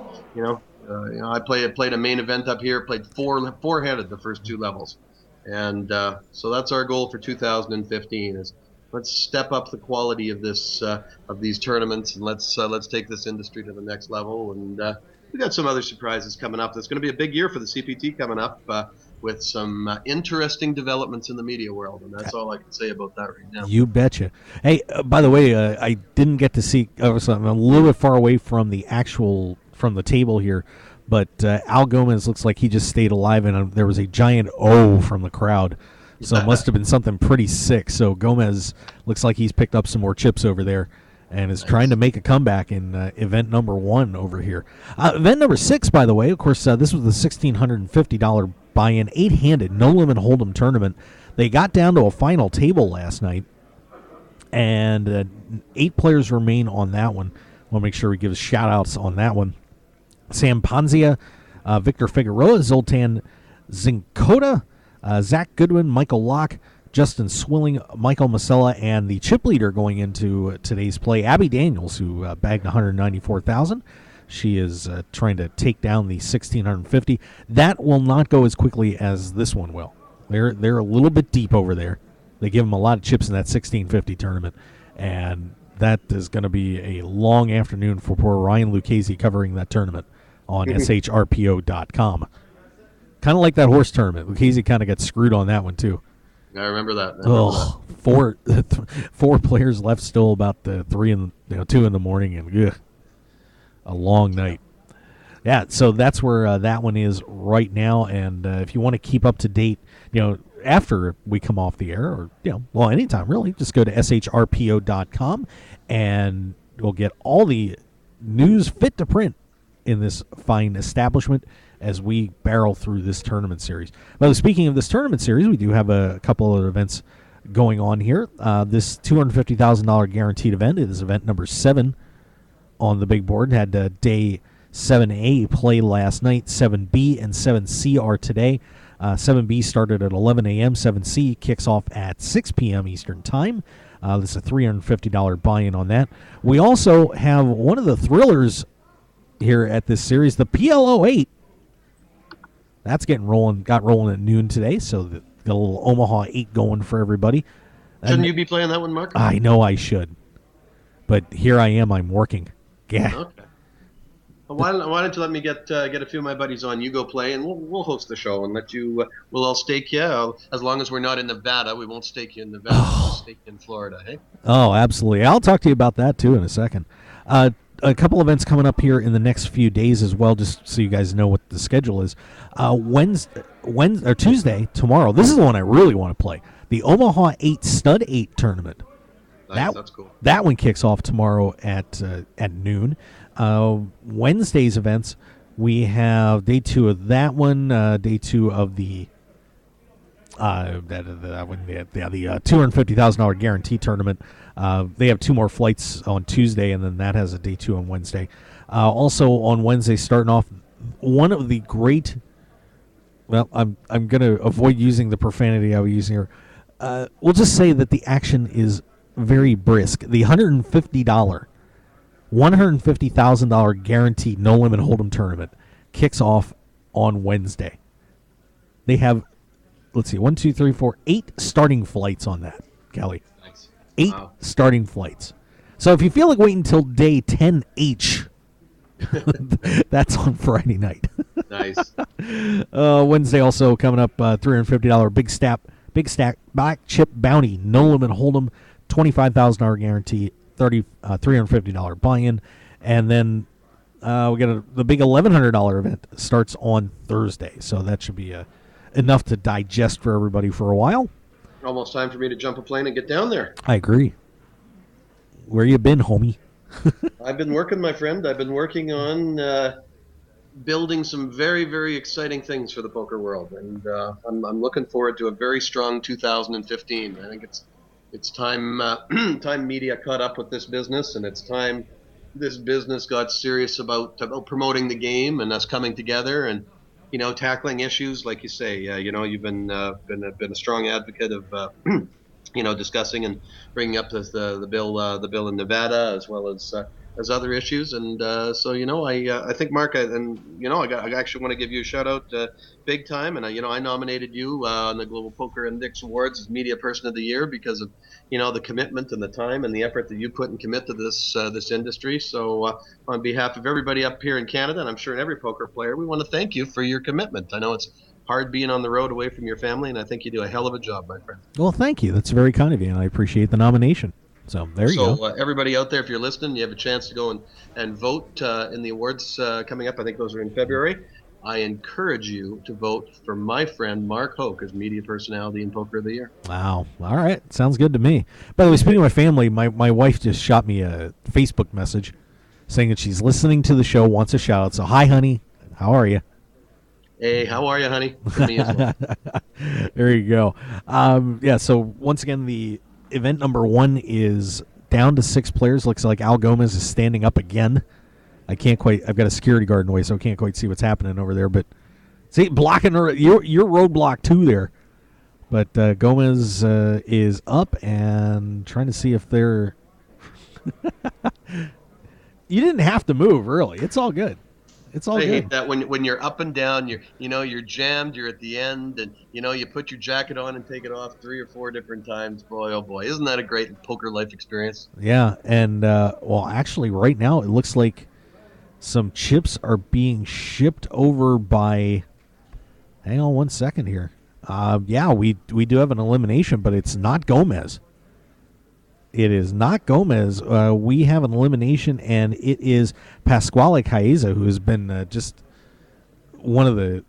I played a main event up here, played four-headed the first two levels, and so that's our goal for 2015. Is let's step up the quality of these tournaments, and let's take this industry to the next level. And we got some other surprises coming up. There's going to be a big year for the CPT coming up. With some interesting developments in the media world, and that's all I can say about that right now. You betcha. Hey, by the way, I didn't get to see. So I'm a little bit far away from the table here, but Al Gomez looks like he just stayed alive, and there was a giant O from the crowd. So it must have been something pretty sick. So Gomez looks like he's picked up some more chips over there and is trying to make a comeback in event number 1 over here. Event number 6, by the way, of course, this was the $1,650 buy-in 8-handed no-limit hold'em tournament. They got down to a final table last night, and 8 players remain on that one. We'll make sure we give shout-outs on that one. Sam Ponzia, Victor Figueroa, Zoltan Zinkota, Zach Goodwin, Michael Locke, Justin Swilling, Michael Masella, and the chip leader going into today's play, Abby Daniels, who bagged $194,000. She is trying to take down the 1,650. That will not go as quickly as this one will. They're a little bit deep over there. They give them a lot of chips in that 1,650 tournament, and that is going to be a long afternoon for poor Ryan Lucchese covering that tournament on shrpo.com. Kind of like that horse tournament. Lucchese kind of got screwed on that one too. I remember that. Four players left still about 2 in the morning, and a long night. Yeah, so that's where that one is right now. And if you want to keep up to date, after we come off the air, or anytime really, just go to shrpo.com and we'll get all the news fit to print in this fine establishment as we barrel through this tournament series. Well, speaking of this tournament series, we do have a couple of events going on here. This $250,000 guaranteed event is event number 7 on the big board. Had day 7A play last night. 7B and 7C are today. 7B started at 11 a.m. 7C kicks off at 6 p.m. Eastern Time. This is a $350 buy-in on that. We also have one of the thrillers here at this series, the PLO8. That's got rolling at noon today, so the little Omaha 8 going for everybody. Shouldn't you be playing that one, Mark? I know I should, but here I am. I'm working. Yeah. Okay. Well, why don't you let me get a few of my buddies on? You go play, and we'll host the show and let you. We'll all stake you. As long as we're not in Nevada, we won't stake you in Nevada. We'll stake you in Florida. Hey. Oh, absolutely. I'll talk to you about that too in a second. A couple events coming up here in the next few days as well, just so you guys know what the schedule is. Wednesday or Tuesday, tomorrow. This is the one I really want to play. The Omaha 8 Stud 8 tournament. Nice, that's cool. That one kicks off tomorrow at noon. Wednesday's events, we have day 2 of that one, day 2 of the $250,000 guarantee tournament. They have 2 more flights on Tuesday, and then that has a day 2 on Wednesday. Also on Wednesday, starting off, one of the great. Well, I'm going to avoid using the profanity I was using here. We'll just say that the action is very brisk. The $150,000 guaranteed no limit hold'em tournament kicks off on Wednesday. They have, let's see, 8 starting flights on that, Kelly. Nice. 8 starting flights. So if you feel like waiting until day 10H, that's on Friday night. Nice. Wednesday also coming up, $350 big stack black chip bounty no limit hold'em, $25,000 guarantee, $350 buy-in, and then we got the big $1,100 event starts on Thursday, so that should be enough to digest for everybody for a while. Almost time for me to jump a plane and get down there. I agree. Where you been, homie? I've been working, my friend. I've been working on building some very, very exciting things for the poker world, and I'm looking forward to a very strong 2015. I think it's time time media caught up with this business, and it's time this business got serious about promoting the game and us coming together and tackling issues like you say. You've been a strong advocate of discussing and bringing up the bill in Nevada as well as other issues, and I think Mark, I actually want to give you a shout out big time, and I nominated you on the Global Poker Index Awards as Media Person of the Year because of the commitment and the time and the effort that you put and commit to this industry. So on behalf of everybody up here in Canada, and I'm sure in every poker player, we want to thank you for your commitment. I know it's hard being on the road away from your family, and I think you do a hell of a job, my friend. Well, thank you. That's very kind of you, and I appreciate the nomination. So there you go. So everybody out there, if you're listening, you have a chance to go and vote in the awards coming up. I think those are in February. I encourage you to vote for my friend Mark Hoke as Media Personality and Poker of the Year. Wow. All right. Sounds good to me. By the way, speaking of my family, my wife just shot me a Facebook message saying that she's listening to the show, wants a shout out. So, hi, honey. How are you? Hey, how are you, honey? For me as well. There you go. So once again, the event number 1 is down to 6 players. Looks like Al Gomez is standing up again. I've got a security guard in the way, so I can't quite see what's happening over there. But see, blocking your roadblock too there. But Gomez is up and trying to see if they're. You didn't have to move, really. It's all good. It's all I good. hate that when you're up and down, you're jammed, you're at the end, and you put your jacket on and take it off 3 or 4 different times. Boy, oh boy, isn't that a great poker life experience? Yeah, and actually, right now it looks like some chips are being shipped over by. Hang on 1 second here. We do have an elimination, but it's not Gomez. It is not Gomez. We have an elimination, and it is Pasquale Chiesa, who has been just one of the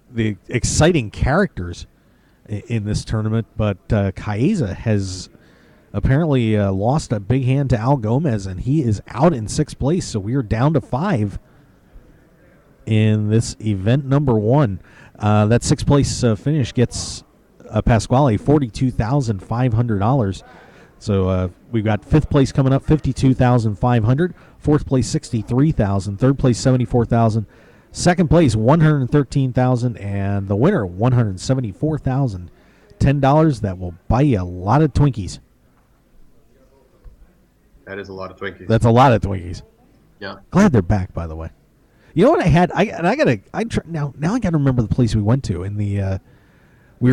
exciting characters in this tournament. But Chiesa has apparently lost a big hand to Al Gomez, and he is out in 6th place. So we are down to 5 in this event number 1. That 6th place finish gets Pasquale $42,500. So we've got 5th place coming up, $52,500. 4th place, $63,000. 3rd place, $74,000. 2nd place, $113,000, and the winner, $174,000. $10 that will buy you a lot of Twinkies. That is a lot of Twinkies. That's a lot of Twinkies. Yeah. Glad they're back, by the way. You know what I had? Now I gotta remember the place we went to. We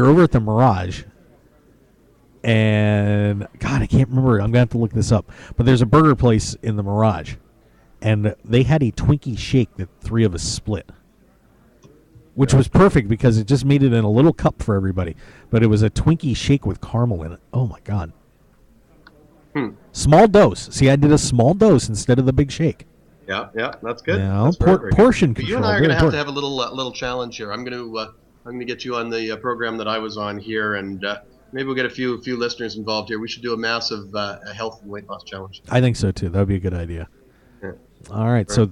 were over at the Mirage. And, God, I can't remember. I'm going to have to look this up. But there's a burger place in the Mirage. And they had a Twinkie shake that 3 of us split. Which was perfect because it just made it in a little cup for everybody. But it was a Twinkie shake with caramel in it. Oh, my God. Small dose. See, I did a small dose instead of the big shake. Yeah, that's good. Yeah, that's portion good. control. You and I are going to have a little challenge here. I'm going to get you on the program that I was on here, and maybe we'll get a few listeners involved here. We should do a massive health and weight loss challenge. I think so too. That would be a good idea. Yeah. All right, so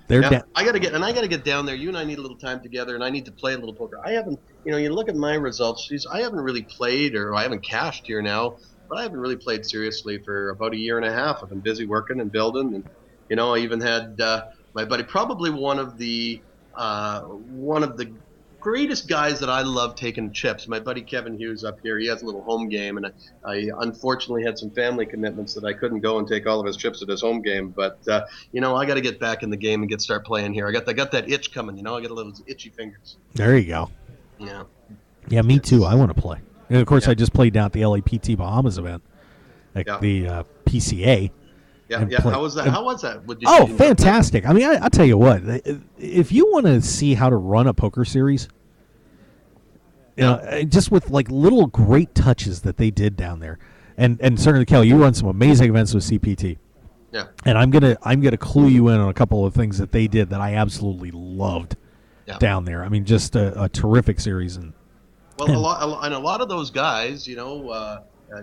they're down. I gotta get down there. You and I need a little time together, and I need to play a little poker. I haven't, you look at my results. I haven't really played, or I haven't cashed here now, but I haven't really played seriously for about a year and a half. I've been busy working and building, and I even had my buddy, probably one of the greatest guys that I love taking chips. My buddy Kevin Hughes up here, he has a little home game, and I unfortunately had some family commitments that I couldn't go and take all of his chips at his home game. But I got to get back in the game and start playing here. I got that itch coming. I got a little itchy fingers. There you go. Yeah. Yeah, me too. I want to play. And of course, I just played down at the LAPT Bahamas event at the PCA. Yeah. How was that? How was that? Fantastic. I mean, I'll tell you what. If you want to see how to run a poker series, just with like little great touches that they did down there, and certainly Kelly, you run some amazing events with CPT. Yeah. And I'm gonna clue you in on a couple of things that they did that I absolutely loved down there. I mean, just a terrific series. Well, a lot of those guys,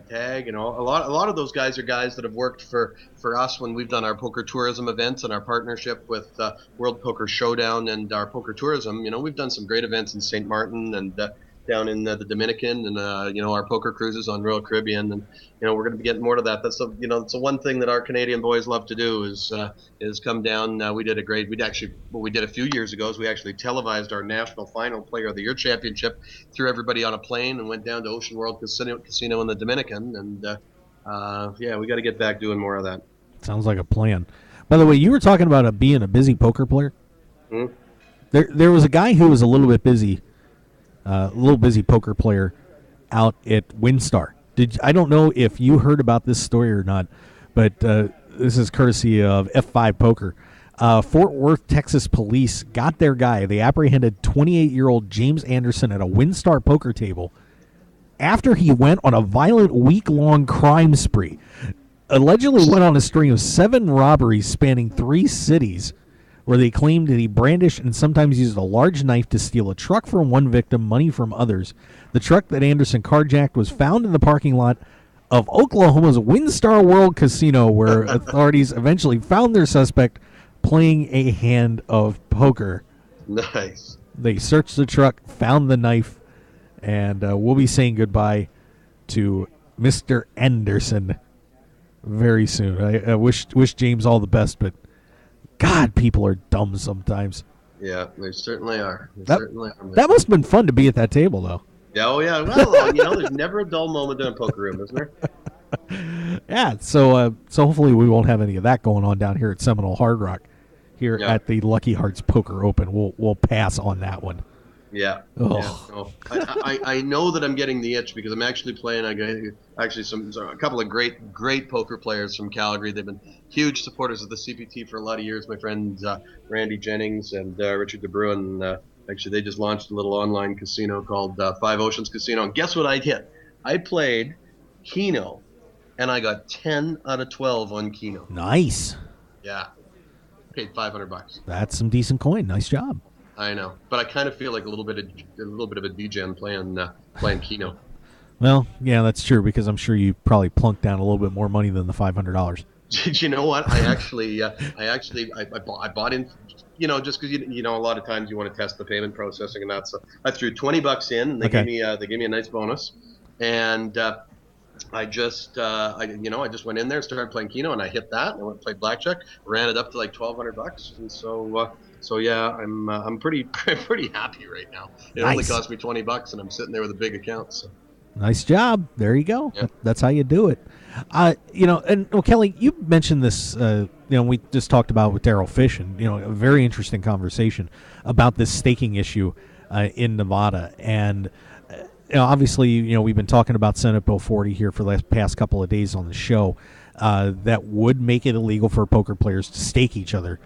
Tag, a lot of those guys are guys that have worked for us when we've done our poker tourism events and our partnership with World Poker Showdown and our poker tourism. We've done some great events in St. Martin and down in the Dominican, and our poker cruises on Royal Caribbean, and we're going to be getting more to that. That's it's the one thing that our Canadian boys love to do is come down. We did what we did a few years ago is we actually televised our national final Player of the Year championship, threw everybody on a plane and went down to Ocean World Casino in the Dominican, and we got to get back doing more of that. Sounds like a plan. By the way, you were talking about being a busy poker player. Mm-hmm. There was a guy who was a little bit busy. Little busy poker player out at WinStar. I don't know if you heard about this story or not, but this is courtesy of F5 Poker. Fort Worth, Texas police got their guy. They apprehended 28-year-old James Anderson at a WinStar poker table after he went on a violent week-long crime spree. Allegedly went on a string of 7 robberies spanning 3 cities, where they claimed that he brandished and sometimes used a large knife to steal a truck from one victim, money from others. The truck that Anderson carjacked was found in the parking lot of Oklahoma's WinStar World Casino, where authorities eventually found their suspect playing a hand of poker. Nice. They searched the truck, found the knife, and we'll be saying goodbye to Mr. Anderson very soon. I wish James all the best, but God, people are dumb sometimes. Yeah, they certainly are. That must have been fun to be at that table, though. Yeah, oh yeah. Well, there's never a dull moment in a poker room, isn't there? Yeah, so hopefully we won't have any of that going on down here at Seminole Hard Rock here at the Lucky Hearts Poker Open. We'll pass on that one. Yeah. Oh. Yeah. I know that I'm getting the itch because I'm actually playing. I got actually a couple of great poker players from Calgary. They've been huge supporters of the CPT for a lot of years. My friends Randy Jennings and Richard DeBruin. Actually, they just launched a little online casino called Five Oceans Casino. And guess what I hit? I played Keno, and I got 10 out of 12 on Keno. Nice. Yeah. Paid $500. That's some decent coin. Nice job. I know, but I kind of feel like a little bit of a degen playing Keno. Well, yeah, that's true because I'm sure you probably plunked down a little bit more money than the $500. You know what? I bought in, just because a lot of times you want to test the payment processing and that. So I threw $20 in, and they gave me a nice bonus, and I just went in there, started playing Keno, and I hit that. And I went and played blackjack, ran it up to like $1,200, and so yeah, I'm pretty happy right now. It only cost me $20, and I'm sitting there with a big account. So. Nice job. There you go. Yep. That's how you do it. Kelly, you mentioned this. We just talked about with Daryl Fish, and a very interesting conversation about this staking issue in Nevada. And obviously, we've been talking about Senate Bill 40 here for the past couple of days on the show. That would make it illegal for poker players to stake each other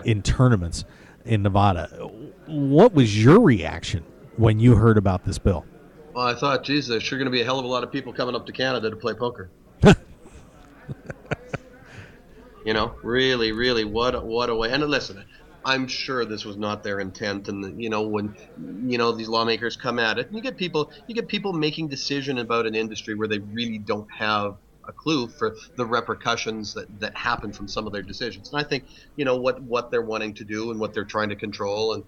in tournaments in Nevada. What was your reaction when you heard about this bill? Well, I thought, geez, there's sure going to be a hell of a lot of people coming up to Canada to play poker. Really, really, what a way. And listen, I'm sure this was not their intent. And when these lawmakers come at it, and you get people making decision about an industry where they really don't have a clue for the repercussions that happen from some of their decisions. And I think what they're wanting to do and what they're trying to control, and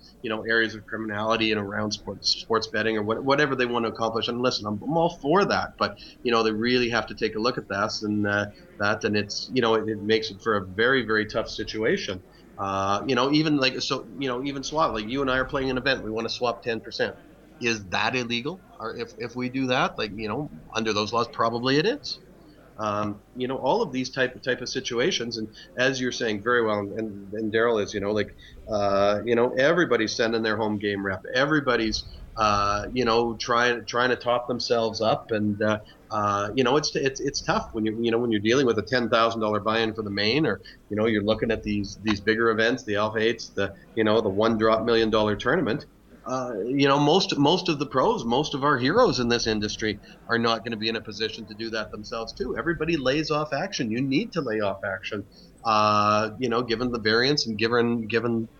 areas of criminality and around sports betting or whatever they want to accomplish. And listen, I'm all for that, but they really have to take a look at this and and it's it makes it for a very, very tough situation. Even swap, like you and I are playing an event, we want to swap 10%. Is that illegal? Or if we do that, under those laws, probably it is. All of these type of situations, and as you're saying very well, and Daryl is, everybody's sending their home game rep. Everybody's, trying to top themselves up, and it's tough when you're dealing with a $10,000 buy-in for the main, or you're looking at these bigger events, the Alpha 8s, the $1 $1 million tournament. most of the pros, most of our heroes in this industry are not going to be in a position to do that themselves too. Everybody lays off action. You need to lay off action, given the variance and given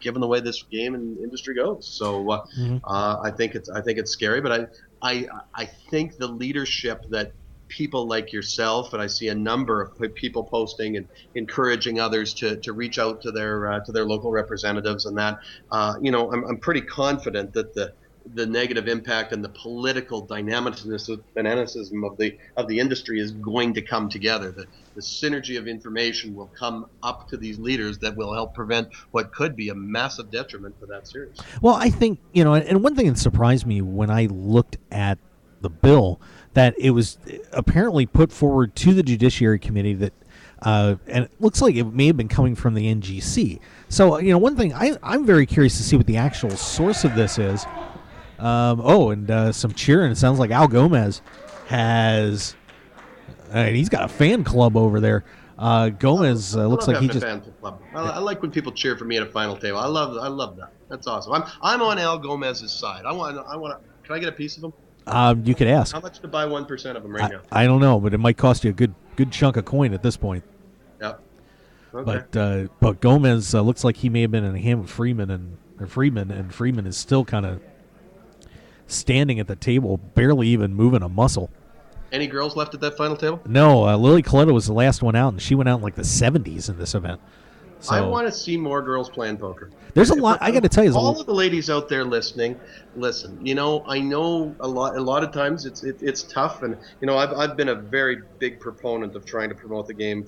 the way this game and industry goes. So I think it's scary, but I think the leadership that people like yourself, and I see a number of people posting and encouraging others to reach out to their local representatives, and that I'm pretty confident that the negative impact and the political dynamicism of the industry is going to come together. The synergy of information will come up to these leaders that will help prevent what could be a massive detriment to that series. Well, I think, and one thing that surprised me when I looked at the bill, that it was apparently put forward to the Judiciary Committee that, and it looks like it may have been coming from the NGC. So, one thing, I'm very curious to see what the actual source of this is. Some cheering. It sounds like Al Gomez has, he's got a fan club over there. Gomez looks like he just. I like when people cheer for me at a final table. I love that. That's awesome. I'm on Al Gomez's side. Can I get a piece of him? You could ask. How much to buy 1% of them right now? I don't know, but it might cost you a good chunk of coin at this point. Yep. Okay. But Gomez looks like he may have been in a hand with Freeman, and Freeman is still kind of standing at the table, barely even moving a muscle. Any girls left at that final table? No, Lily Coletta was the last one out, and she went out in like the 70s in this event. So, I want to see more girls playing poker. There's a lot. I got to tell you, all of the ladies out there listening, listen. I know a lot of times it's tough, and I've been a very big proponent of trying to promote the game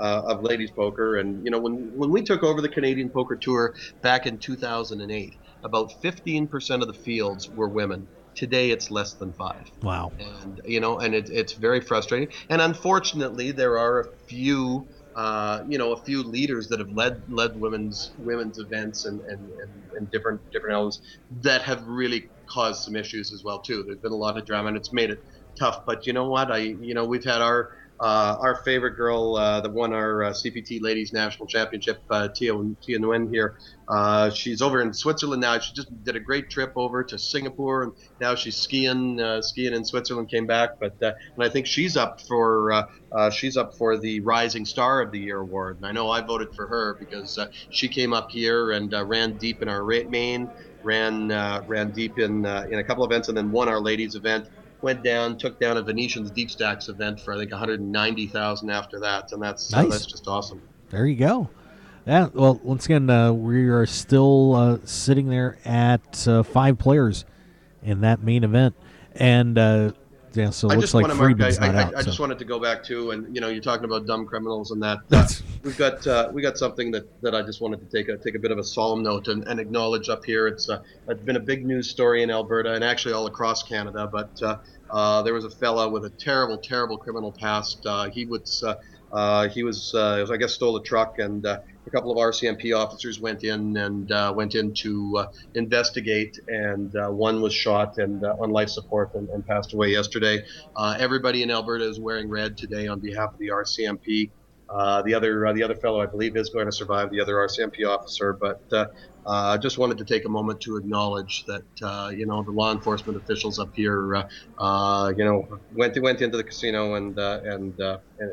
of ladies poker. And when we took over the Canadian Poker Tour back in 2008, about 15% of the fields were women. Today it's less than 5. Wow. And it's very frustrating. And unfortunately, there are a few leaders that have led women's events and different elements that have really caused some issues as well too. There's been a lot of drama, and it's made it tough. But you know what? We've had our favorite girl that won our CPT Ladies National Championship, Tia Nguyen here. She's over in Switzerland now. She just did a great trip over to Singapore, and now she's skiing in Switzerland. Came back, and I think she's up for the Rising Star of the Year award. And I know I voted for her because she came up here and ran deep in our main, ran deep in a couple events, and then won our ladies event. Went down, took down a Venetian's Deep Stacks event for I think 190,000 after that, and that's nice. That's just awesome. There you go. Yeah. Well, once again, we are still sitting there at 5 players in that main event, and so it looks like Freeman's not out. I just wanted to go back to, and you're talking about dumb criminals and that. We got something that I just wanted to take a bit of a solemn note and acknowledge up here. It's been a big news story in Alberta and actually all across Canada. But there was a fella with a terrible criminal past. He was I guess stole a truck, and a couple of RCMP officers went in to investigate, and one was shot and on life support and passed away yesterday. Everybody in Alberta is wearing red today on behalf of the RCMP. The other fellow, I believe, is going to survive, the other RCMP officer. But just wanted to take a moment to acknowledge that the law enforcement officials up here went into the casino and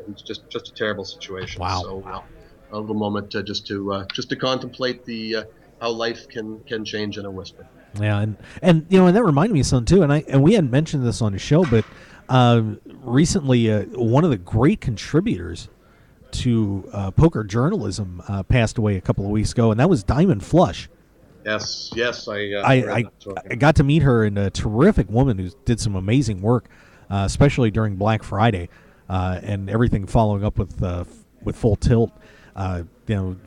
it's just a terrible situation. Wow. So a little moment just to contemplate the how life can change in a whisper. Yeah, and that reminded me of something too. And we hadn't mentioned this on the show, but recently one of the great contributors to poker journalism passed away a couple of weeks ago, and that was Diamond Flush. Yes, I got to meet her, and a terrific woman who did some amazing work, especially during Black Friday, and everything following up with Full Tilt. It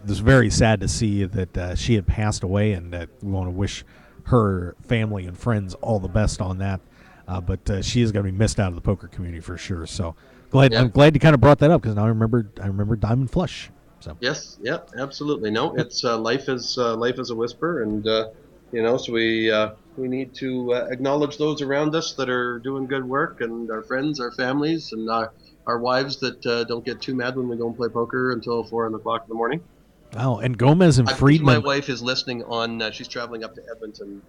was very sad to see that she had passed away, and we want to wish her family and friends all the best on that. But she is going to be missed out of the poker community for sure. So I'm glad you kind of brought that up, because now I remember Diamond Flush. So yes, yeah, absolutely. No, it's life is a whisper, and so we need to acknowledge those around us that are doing good work, and our friends, our families, and our wives that don't get too mad when we go and play poker until 4 o'clock in the morning. Wow, and Gomez and I believe Friedman. my wife is listening on. She's traveling up to Edmonton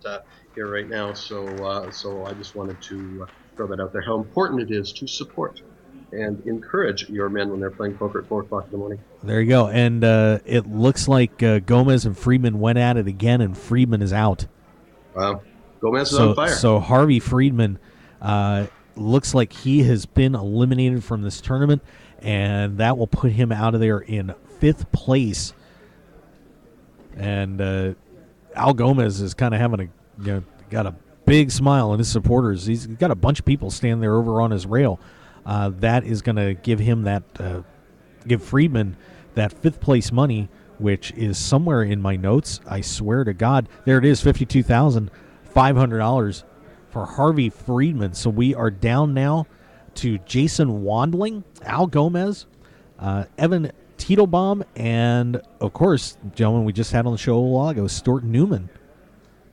here right now, so I just wanted to throw that out there. How important it is to support and encourage your men when they're playing poker at 4:00 in the morning. There you go. And it looks like Gomez and Friedman went at it again, and Friedman is out. Wow, Gomez is on fire. So Harvey Friedman looks like he has been eliminated from this tournament, and that will put him out of there in 5th place. And Al Gomez is kind of having got a big smile on his supporters. He's got a bunch of people standing there over on his rail. That is going to give him give Friedman that 5th place money, which is somewhere in my notes. I swear to God, there it is, $52,500 for Harvey Friedman. So we are down now to Jason Wandling, Al Gomez, Evan Titelbaum, and, of course, gentlemen, we just had on the show a while ago, Stuart Newman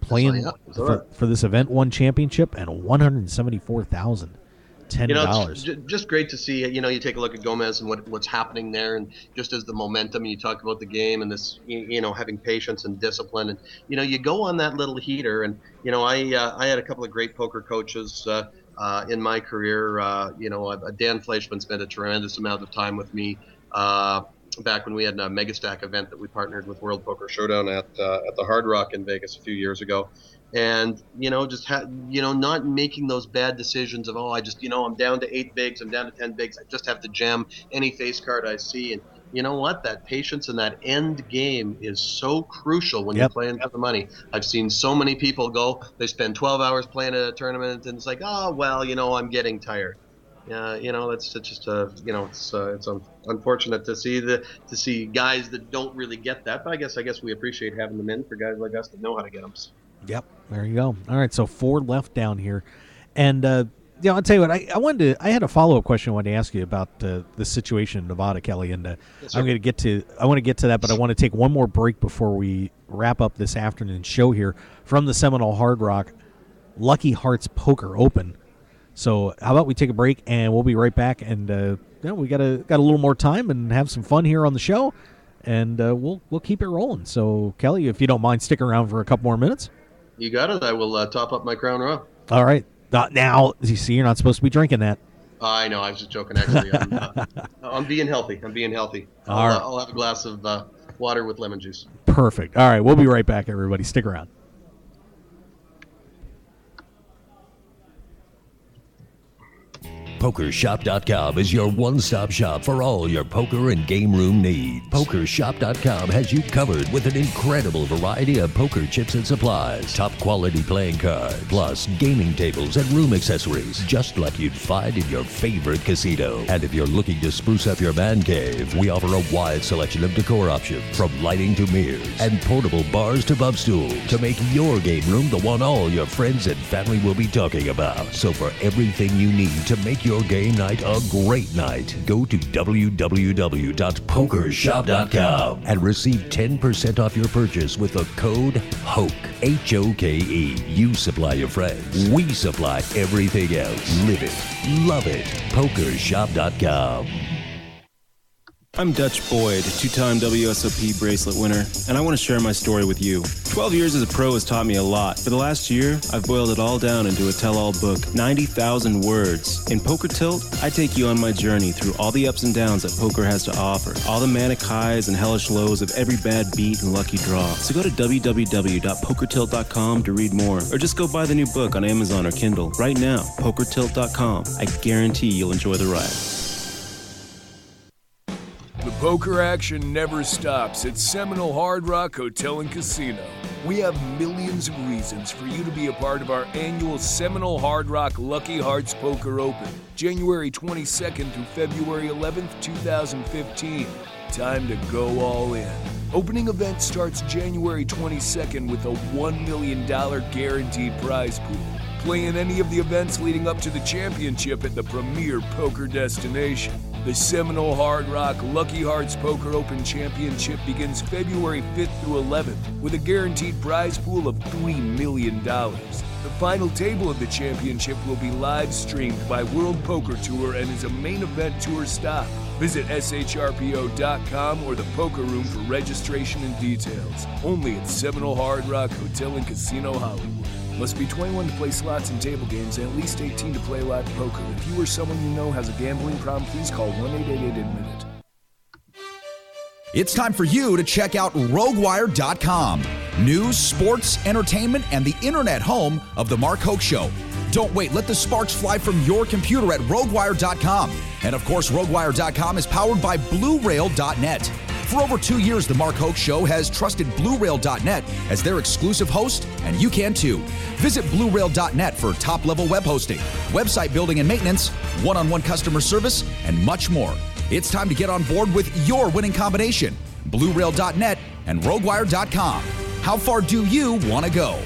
playing for this Event 1 championship and $174,000. It's just great to see. You take a look at Gomez and what's happening there, and just as the momentum, you talk about the game and this, having patience and discipline, and you go on that little heater. And I had a couple of great poker coaches in my career. Dan Fleischman spent a tremendous amount of time with me back when we had a Mega Stack event that we partnered with World Poker Showdown at the Hard Rock in Vegas a few years ago. And, not making those bad decisions of, I'm down to 8 bigs, I'm down to 10 bigs, I just have to jam any face card I see. And you know what? That patience in that end game is so crucial when you're playing for the money. I've seen so many people they spend 12 hours playing a tournament, and it's like, I'm getting tired. It's just it's unfortunate to see guys that don't really get that. But I guess we appreciate having them in for guys like us that know how to get them. Yep, there you go. All right, so 4 left down here, and I'll tell you what. I had a follow-up question I wanted to ask you about the situation in Nevada, Kelly, and yes, I want to get to that, but I want to take one more break before we wrap up this afternoon's show here from the Seminole Hard Rock Lucky Hearts Poker Open. So how about we take a break, and we'll be right back, and we got a little more time and have some fun here on the show, and we'll keep it rolling. So Kelly, if you don't mind sticking around for a couple more minutes. You got it. I will top up my Crown Royal. All right. Now, you see, you're not supposed to be drinking that. I know. I was just joking, actually. I'm being healthy. I'll have a glass of water with lemon juice. Perfect. All right. We'll be right back, everybody. Stick around. PokerShop.com is your one-stop shop for all your poker and game room needs. PokerShop.com has you covered with an incredible variety of poker chips and supplies, top-quality playing cards, plus gaming tables and room accessories, just like you'd find in your favorite casino. And if you're looking to spruce up your man cave, we offer a wide selection of decor options, from lighting to mirrors and portable bars to bub stools, to make your game room the one all your friends and family will be talking about. So for everything you need to make your game night a great night, go to www.pokershop.com and receive 10% off your purchase with the code HOKE, H-O-K-E. You supply your friends, we supply everything else. Live it, love it. Pokershop.com. I'm Dutch Boyd, two-time WSOP bracelet winner, and I want to share my story with you. 12 years as a pro has taught me a lot. For the last year, I've boiled it all down into a tell-all book, 90,000 words. In Poker Tilt, I take you on my journey through all the ups and downs that poker has to offer, all the manic highs and hellish lows of every bad beat and lucky draw. So go to www.pokertilt.com to read more, or just go buy the new book on Amazon or Kindle right now, pokertilt.com. I guarantee you'll enjoy the ride. The poker action never stops at Seminole Hard Rock Hotel and Casino. We have millions of reasons for you to be a part of our annual Seminole Hard Rock Lucky Hearts Poker Open, January 22nd through February 11th, 2015. Time to go all in. Opening event starts January 22nd with a $1 million guaranteed prize pool. Play in any of the events leading up to the championship at the premier poker destination. The Seminole Hard Rock Lucky Hearts Poker Open Championship begins February 5th through 11th with a guaranteed prize pool of $3 million. The final table of the championship will be live streamed by World Poker Tour and is a main event tour stop. Visit shrpo.com or the Poker Room for registration and details. Only at Seminole Hard Rock Hotel and Casino Hollywood. Must be 21 to play slots and table games and at least 18 to play live poker. If you or someone you know has a gambling problem, please call 1-888-ADMIT-IT. It's time for you to check out RogueWire.com. News, sports, entertainment, and the internet home of The Mark Hoke Show. Don't wait. Let the sparks fly from your computer at RogueWire.com. And of course, RogueWire.com is powered by BlueRail.net. For over 2 years, The Mark Hoke Show has trusted BlueRail.net as their exclusive host, and you can too. Visit BlueRail.net for top-level web hosting, website building and maintenance, one-on-one customer service, and much more. It's time to get on board with your winning combination, BlueRail.net and RogueWire.com. How far do you want to go?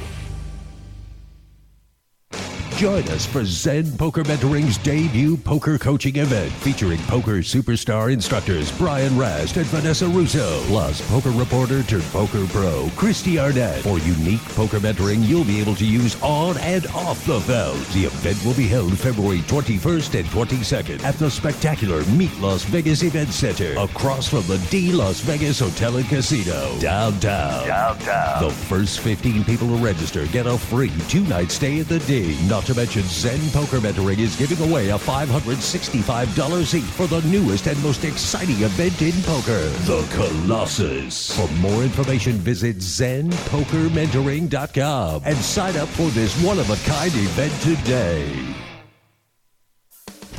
Join us for Zen Poker Mentoring's debut poker coaching event featuring poker superstar instructors Brian Rast and Vanessa Russo, plus poker reporter turned poker pro Christy Arnett. For unique poker mentoring you'll be able to use on and off the field. The event will be held February 21st and 22nd at the spectacular Meet Las Vegas Event Center across from the D Las Vegas Hotel and Casino, downtown. The first 15 people to register get a free 2-night stay at the D. Not to mention, Zen Poker Mentoring is giving away a $565 seat for the newest and most exciting event in poker, the Colossus. For more information, visit ZenPokerMentoring.com and sign up for this one-of-a-kind event today.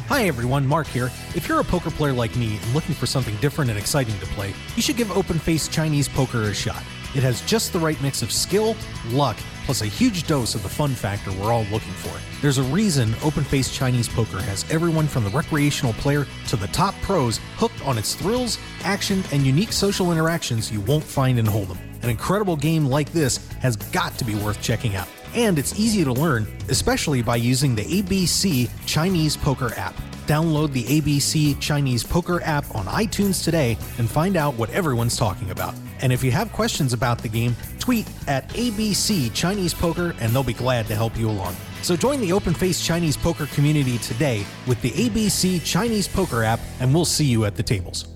Hi everyone, Mark here. If you're a poker player like me and looking for something different and exciting to play, you should give open-faced Chinese poker a shot. It has just the right mix of skill, luck, plus a huge dose of the fun factor we're all looking for. There's a reason open-faced Chinese poker has everyone from the recreational player to the top pros hooked on its thrills, action, and unique social interactions you won't find in Hold'em. An incredible game like this has got to be worth checking out. And it's easy to learn, especially by using the ABC Chinese Poker app. Download the ABC Chinese Poker app on iTunes today and find out what everyone's talking about. And if you have questions about the game, tweet at ABC Chinese Poker and they'll be glad to help you along. So join the open-faced Chinese poker community today with the ABC Chinese Poker app, and we'll see you at the tables.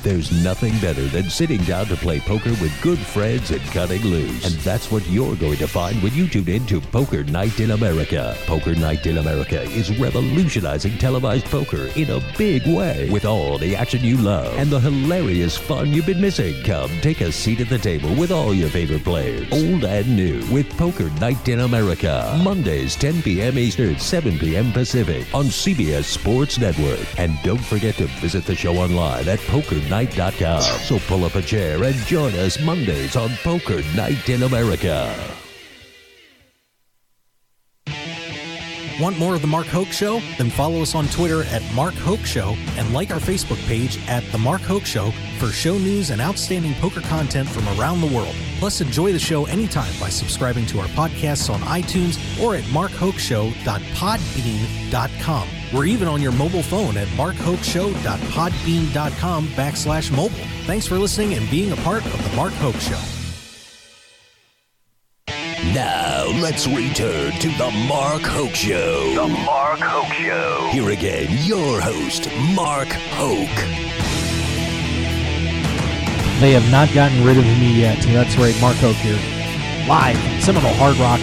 There's nothing better than sitting down to play poker with good friends and cutting loose. And that's what you're going to find when you tune in to Poker Night in America. Poker Night in America is revolutionizing televised poker in a big way, with all the action you love and the hilarious fun you've been missing. Come take a seat at the table with all your favorite players, old and new, with Poker Night in America. Mondays, 10 p.m. Eastern, 7 p.m. Pacific on CBS Sports Network. And don't forget to visit the show online at PokerNight.com. So pull up a chair and join us Mondays on Poker Night in America. Want more of The Mark Hoke Show? Then follow us on Twitter at Mark Hoke Show and like our Facebook page at The Mark Hoke Show for show news and outstanding poker content from around the world. Plus, enjoy the show anytime by subscribing to our podcasts on iTunes or at markhokeshow.podbean.com. We're even on your mobile phone at markhokeshow.podbean.com/mobile. Thanks for listening and being a part of The Mark Hoke Show. Now, let's return to The Mark Hoke Show. The Mark Hoke Show. Here again, your host, Mark Hoke. They have not gotten rid of me yet. That's right, Mark Hoke here. Live from Seminole Hard Rock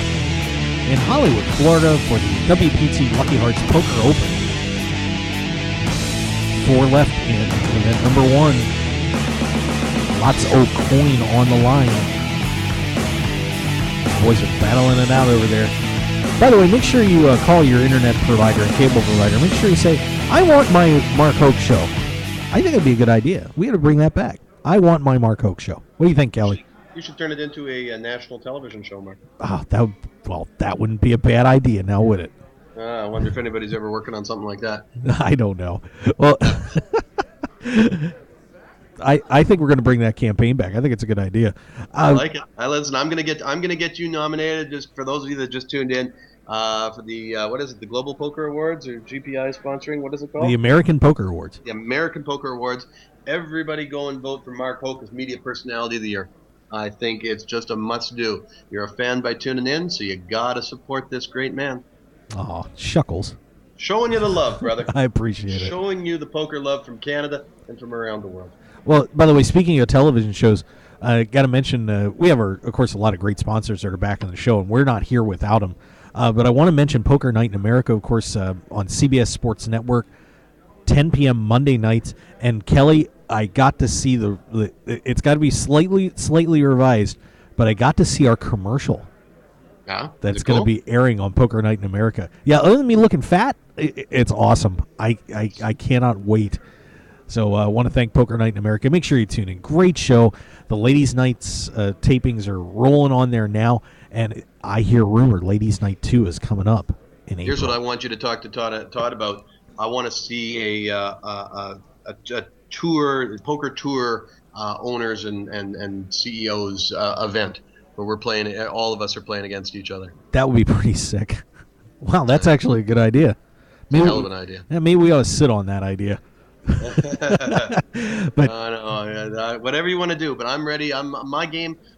in Hollywood, Florida for the WPT Lucky Hearts Poker Open. 4 left in event number 1. Lots of coin on the line. Boys are battling it out over there. By the way, make sure you call your internet provider and cable provider. Make sure you say, I want my Mark Hoke Show. I think it'd be a good idea. We got to bring that back. I want my Mark Hoke Show. What do you think, Kelly? You should turn it into a national television show, Mark. Oh, that wouldn't be a bad idea now, would it? I wonder if anybody's ever working on something like that. I don't know. Well, I think we're going to bring that campaign back. I think it's a good idea. I like it. Listen, I'm going to get you nominated. Just for those of you that just tuned in, for the what is it? The Global Poker Awards or GPI sponsoring? What is it called? The American Poker Awards. The American Poker Awards. Everybody go and vote for Mark Hoke as Media Personality of the Year. I think it's just a must-do. You're a fan by tuning in, so you gotta support this great man. Oh, shuckles. Showing you the love, brother. I appreciate it. Showing you the poker love from Canada and from around the world. Well, by the way, speaking of television shows, I got to mention we have, of course, a lot of great sponsors that are back on the show, and we're not here without them. But I want to mention Poker Night in America, of course, on CBS Sports Network, 10 p.m. Monday nights. And Kelly, I got to see it's got to be slightly revised, but I got to see our commercial. Yeah, that's going to be airing on Poker Night in America. Yeah, other than me looking fat, it's awesome. I cannot wait. So I want to thank Poker Night in America. Make sure you tune in. Great show. The Ladies' Nights tapings are rolling on there now, and I hear rumor Ladies' Night 2 is coming up in April. Here's what I want you to talk to Todd about. I want to see a poker tour owners and CEOs event where we're playing. All of us are playing against each other. That would be pretty sick. Wow, that's actually a good idea. It's a hell of an idea. Yeah, maybe we ought to sit on that idea. But whatever you want to do, but I'm ready. I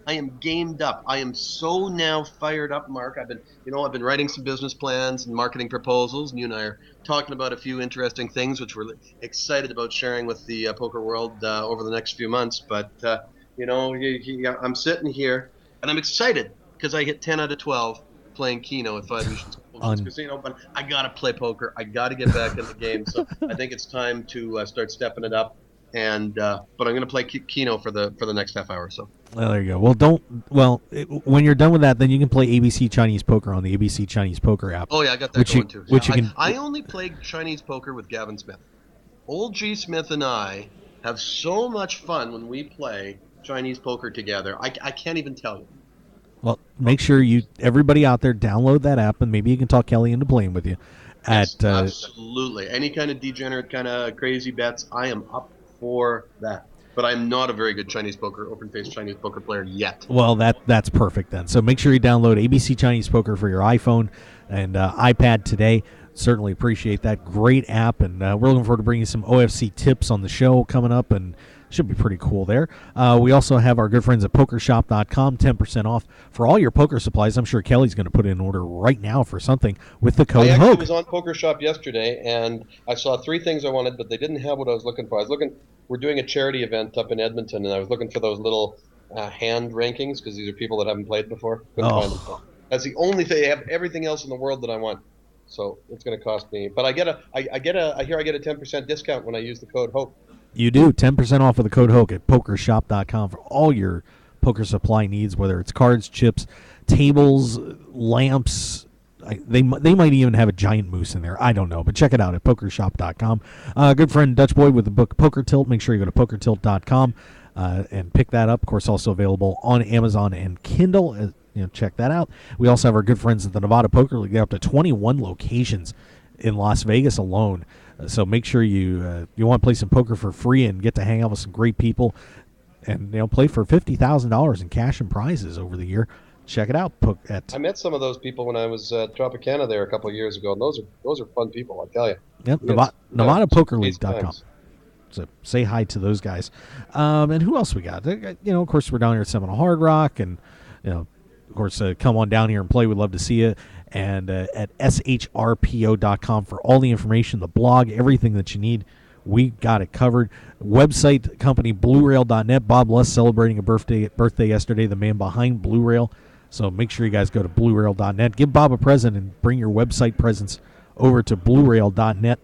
am gamed up. I am so now fired up, Mark. I've been writing some business plans and marketing proposals, and you and I are talking about a few interesting things which we're excited about sharing with the poker world over the next few months. But I'm sitting here and I'm excited because I hit 10 out of 12 playing Keno at Five Nations Casino, but I gotta play poker. I gotta get back in the game. So I think it's time to start stepping it up. And but I'm gonna play Keno for the next half hour or so. Well, there you go. When you're done with that, then you can play ABC Chinese Poker on the ABC Chinese Poker app. Oh yeah, I got that going too. I only play Chinese poker with Gavin Smith. Old G Smith and I have so much fun when we play Chinese poker together. I can't even tell you. Well, make sure everybody out there, download that app, and maybe you can talk Kelly into playing with you. Yes, absolutely. Any kind of degenerate, kind of crazy bets, I am up for that. But I'm not a very good open-faced Chinese poker player yet. Well, that's perfect then. So make sure you download ABC Chinese Poker for your iPhone and iPad today. Certainly appreciate that. Great app, and we're looking forward to bringing some OFC tips on the show coming up, and should be pretty cool there. We also have our good friends at PokerShop.com, 10% off for all your poker supplies. I'm sure Kelly's going to put in an order right now for something with the code Hoke. I was on Poker Shop yesterday, and I saw 3 things I wanted, but they didn't have what I was looking for. We're doing a charity event up in Edmonton, and I was looking for those little hand rankings because these are people that haven't played before. Couldn't find them. That's the only thing. They have everything else in the world that I want. So it's going to cost me. But I hear I get a 10% discount when I use the code Hoke. You do. 10% off with the code Hoke at PokerShop.com for all your poker supply needs, whether it's cards, chips, tables, lamps. They might even have a giant moose in there. I don't know, but check it out at PokerShop.com. Good friend Dutch Boy with the book Poker Tilt. Make sure you go to PokerTilt.com and pick that up. Of course, also available on Amazon and Kindle. Check that out. We also have our good friends at the Nevada Poker League. They have up to 21 locations in Las Vegas alone. So make sure you want to play some poker for free and get to hang out with some great people, and play for $50,000 in cash and prizes over the year. Check it out. I met some of those people when I was at Tropicana there a couple of years ago, and those are fun people, I tell you. Yep, NevadaPokerLeague.com. So say hi to those guys. And who else we got? Of course, we're down here at Seminole Hard Rock, and of course, come on down here and play. We'd love to see you. And at shrpo.com for all the information, the blog, everything that you need. We got it covered. Website company BlueRail.net. Bob Luss celebrating a birthday yesterday, the man behind Blue Rail. So make sure you guys go to BlueRail.net. Give Bob a present and bring your website presence over to BlueRail.net.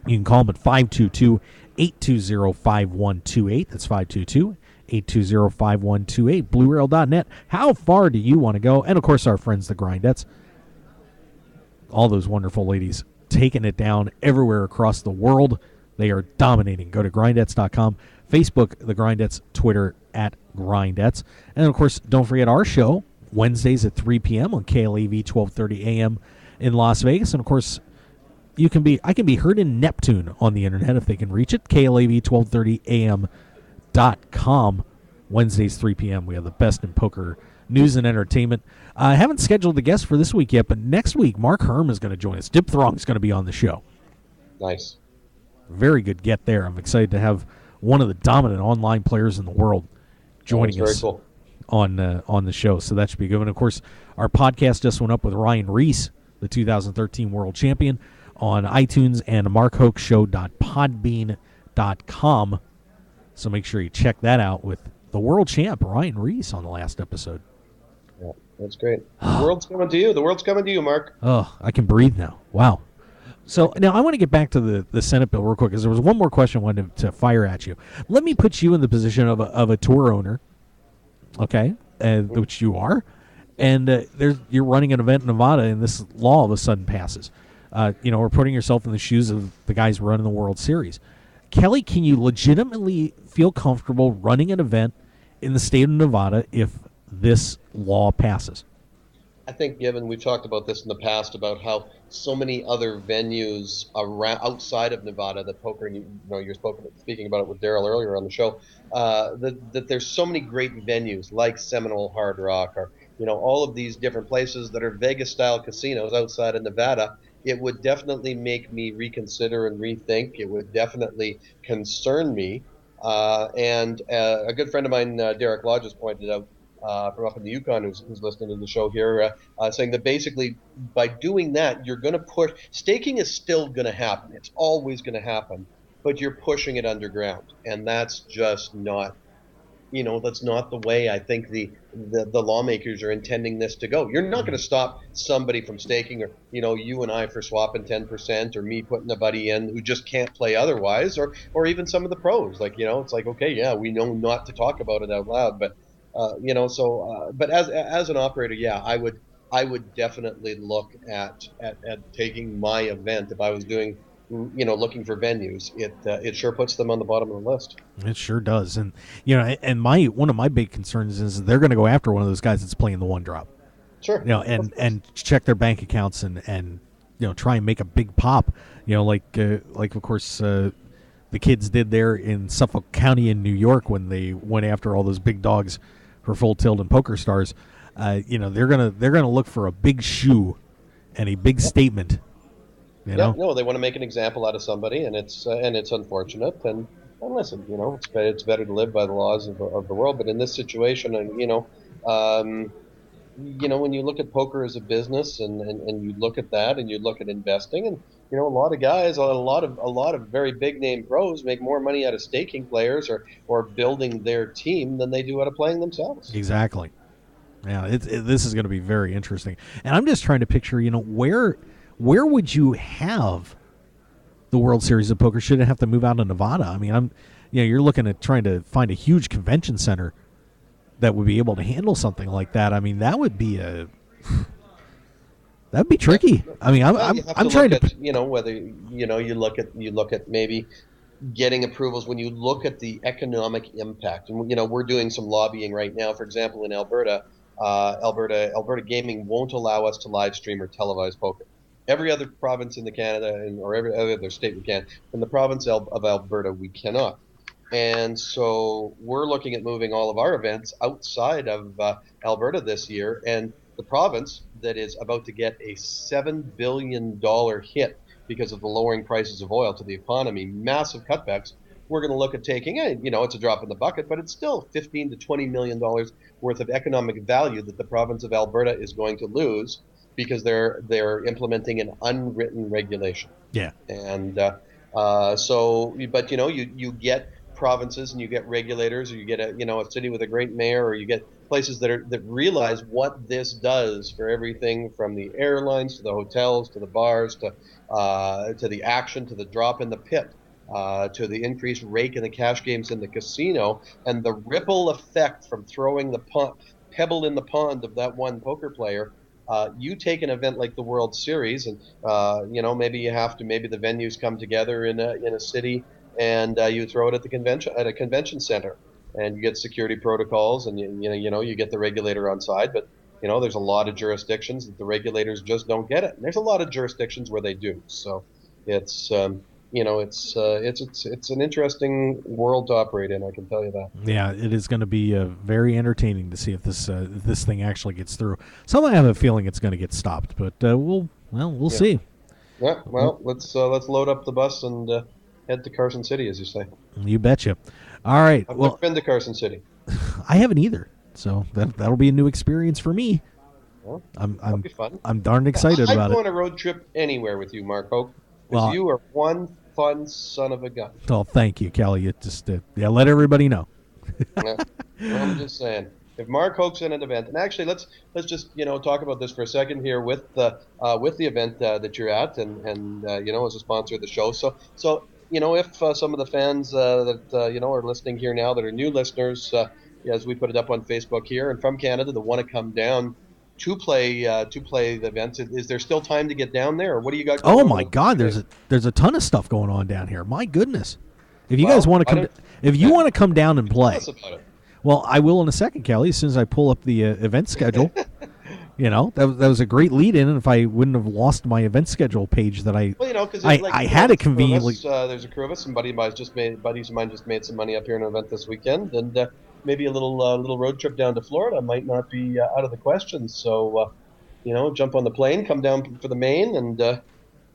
You can call him at 522-820-5128. That's 522-820-5128. BlueRail.net. How far do you want to go? And, of course, our friends, the Grindettes. All those wonderful ladies taking it down everywhere across the world. They are dominating. Go to Grindettes.com, Facebook, The Grindettes, Twitter, at Grindettes. And, of course, don't forget our show, Wednesdays at 3 p.m. on KLAV 1230 a.m. in Las Vegas. And, of course, I can be heard in Neptune on the internet if they can reach it, KLAV 1230 a.m.com. Wednesdays, 3 p.m. We have the best in poker news and entertainment. I haven't scheduled the guest for this week yet, but next week, Mark Herm is going to join us. Dip Throng is going to be on the show. Nice. Very good get there. I'm excited to have one of the dominant online players in the world joining us cool. on the show. So that should be good. And, of course, our podcast just went up with Ryan Reese, the 2013 world champion, on iTunes and markhoaxshow.podbean.com. So make sure you check that out with the world champ, Ryan Reese, on the last episode. Yeah, that's great. The world's coming to you. The world's coming to you, Mark. Oh, I can breathe now. Wow. So now I want to get back to the Senate bill real quick, because there was one more question I wanted to fire at you. Let me put you in the position of a tour owner, okay, which you are, and you're running an event in Nevada, and this law all of a sudden passes. We're putting yourself in the shoes of the guys running the World Series. Kelly, can you legitimately feel comfortable running an event in the state of Nevada if this law passes? I think, given we've talked about this in the past about how so many other venues around outside of Nevada that poker, you're speaking about it with Daryl earlier on the show, that there's so many great venues like Seminole Hard Rock, or all of these different places that are Vegas-style casinos outside of Nevada. It would definitely make me reconsider and rethink. It would definitely concern me. And a good friend of mine, Derek Lodges, pointed out from up in the Yukon, who's listening to the show here, saying that basically by doing that, you're going to push. Staking is still going to happen. It's always going to happen, but you're pushing it underground, and that's just not. That's not the way I think the lawmakers are intending this to go. You're not going to stop somebody from staking, or you and I for swapping 10%, or me putting a buddy in who just can't play otherwise, or even some of the pros. Like it's like, okay, yeah, we know not to talk about it out loud, but but as an operator, yeah, I would definitely look at taking my event if I was doing. Looking for venues, it sure puts them on the bottom of the list. It sure does, and one of my big concerns is they're going to go after one of those guys that's playing the one drop. Sure. And check their bank accounts and try and make a big pop. Like of course the kids did there in Suffolk County in New York when they went after all those big dogs for Full Tilt and Poker Stars. They're gonna look for a big shoe and a big statement. No, they want to make an example out of somebody, and it's unfortunate. And listen, it's better to live by the laws of the world. But in this situation, and when you look at poker as a business, and you look at that, and you look at investing, and a lot of guys, a lot of very big name pros make more money out of staking players or building their team than they do out of playing themselves. Exactly. Yeah, this is going to be very interesting, and I'm just trying to picture, where would you have the World Series of Poker? Should it have to move out to Nevada? I mean, you're looking at trying to find a huge convention center that would be able to handle something like that. I mean, that'd be tricky. I mean, I'm trying to whether you look at maybe getting approvals when you look at the economic impact, and we're doing some lobbying right now. For example, in Alberta, Alberta Gaming won't allow us to live stream or televise poker. Every other province in Canada, or every other state we can. In the province of Alberta, we cannot. And so we're looking at moving all of our events outside of Alberta this year. And the province that is about to get a $7 billion hit because of the lowering prices of oil to the economy, massive cutbacks, we're going to look at taking it. It's a drop in the bucket, but it's still $15 to $20 million worth of economic value that the province of Alberta is going to lose, because they're implementing an unwritten regulation. Yeah. And but you get provinces and you get regulators, or you get a city with a great mayor, or you get places that realize what this does for everything from the airlines to the hotels to the bars to the action, to the drop in the pit, to the increased rake in the cash games in the casino, and the ripple effect from throwing the pebble in the pond of that one poker player. You take an event like the World Series, and maybe the venues come together in a city, and you throw it at a convention center, and you get security protocols, and you get the regulator on side. But there's a lot of jurisdictions that the regulators just don't get it, and there's a lot of jurisdictions where they do. So it's it's an interesting world to operate in. I can tell you that. Yeah, it is going to be very entertaining to see if this thing actually gets through. Some I have a feeling it's going to get stopped, but we'll see. Yeah, well, let's load up the bus and head to Carson City, as you say. You betcha. All right. I've Well, never been to Carson City. I haven't either, so that'll be a new experience for me. Well, I'm that'll be fun. I'm darn excited I'd about go it. on a road trip anywhere with you, Mark Hoke, because Well, you are one fun son of a gun. Oh, thank you, Kelly. It just let everybody know. Yeah. Well, I'm just saying, if Mark Hoke's in an event, and actually let's just talk about this for a second here with the event that you're at, and as a sponsor of the show. So if some of the fans that are listening here now that are new listeners, as we put it up on Facebook here, and from Canada that want to come down to play the events, is there still time to get down there, or what do you got going Oh on my with God, those there's a ton of stuff going on down here. My goodness. If you Well, guys want to I come, don't- if you want to come down and play, Tell us about it. well, I will in a second, Kelly. As soon as I pull up the event schedule, that was a great lead in. And if I wouldn't have lost my event schedule page that Well, because I had it conveniently. There's a crew of us, and buddies of mine just made some money up here in an event this weekend, and maybe a little road trip down to Florida might not be out of the question. So, jump on the plane, come down for the main, and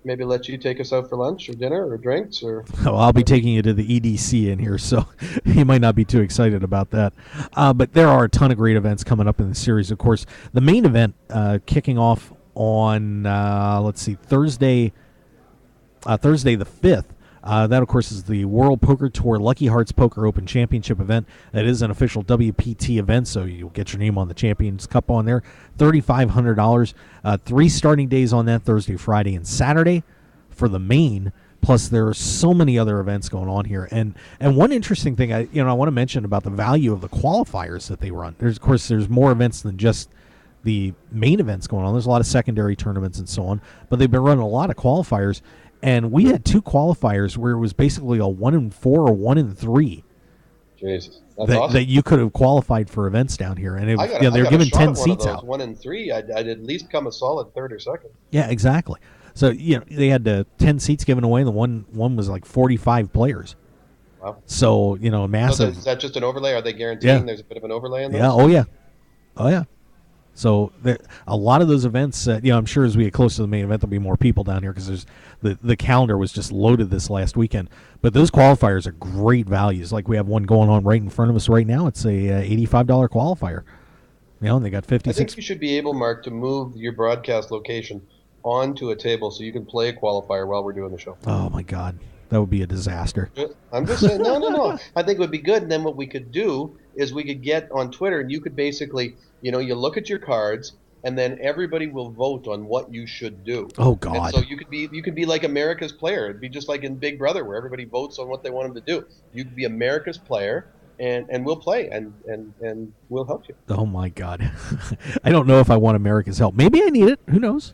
maybe let you take us out for lunch or dinner or drinks or. Oh, I'll be taking you to the EDC in here, so you might not be too excited about that. But there are a ton of great events coming up in the series. Of course, the main event kicking off on Thursday the 5th. That, of course, is the World Poker Tour Lucky Hearts Poker Open Championship event. That is an official WPT event, so you'll get your name on the Champions Cup on there. $3,500. 3 starting days on that, Thursday, Friday, and Saturday for the main. Plus, there are so many other events going on here. And one interesting thing I want to mention about the value of the qualifiers that they run. There's more events than just the main events going on. There's a lot of secondary tournaments and so on, but they've been running a lot of qualifiers. And we had 2 qualifiers where it was basically a 1-4 or 1-3. Jesus, that's awesome. That you could have qualified for events down here, and they're giving 10 seats out. 1 and 3, I'd at least come a solid third or second. Yeah, exactly. So they had 10 seats given away, and the one was like 45 players. Wow. So massive. So is that just an overlay? Are they guaranteeing there's a bit of an overlay in those? Yeah. Oh yeah. So a lot of those events, I'm sure as we get close to the main event, there'll be more people down here because there's the calendar was just loaded this last weekend. But those qualifiers are great values. Like we have one going on right in front of us right now. It's a $85 qualifier. And they got 56. I think you should be able, Mark, to move your broadcast location onto a table so you can play a qualifier while we're doing the show. Oh my God, that would be a disaster. I'm just saying, no. I think it would be good. And then what we could do is we could get on Twitter, and you could basically, you look at your cards, and then everybody will vote on what you should do. Oh God! And so you could be like America's Player. It'd be just like in Big Brother, where everybody votes on what they want them to do. You could be America's Player, and we'll play, and we'll help you. Oh my God! I don't know if I want America's help. Maybe I need it. Who knows?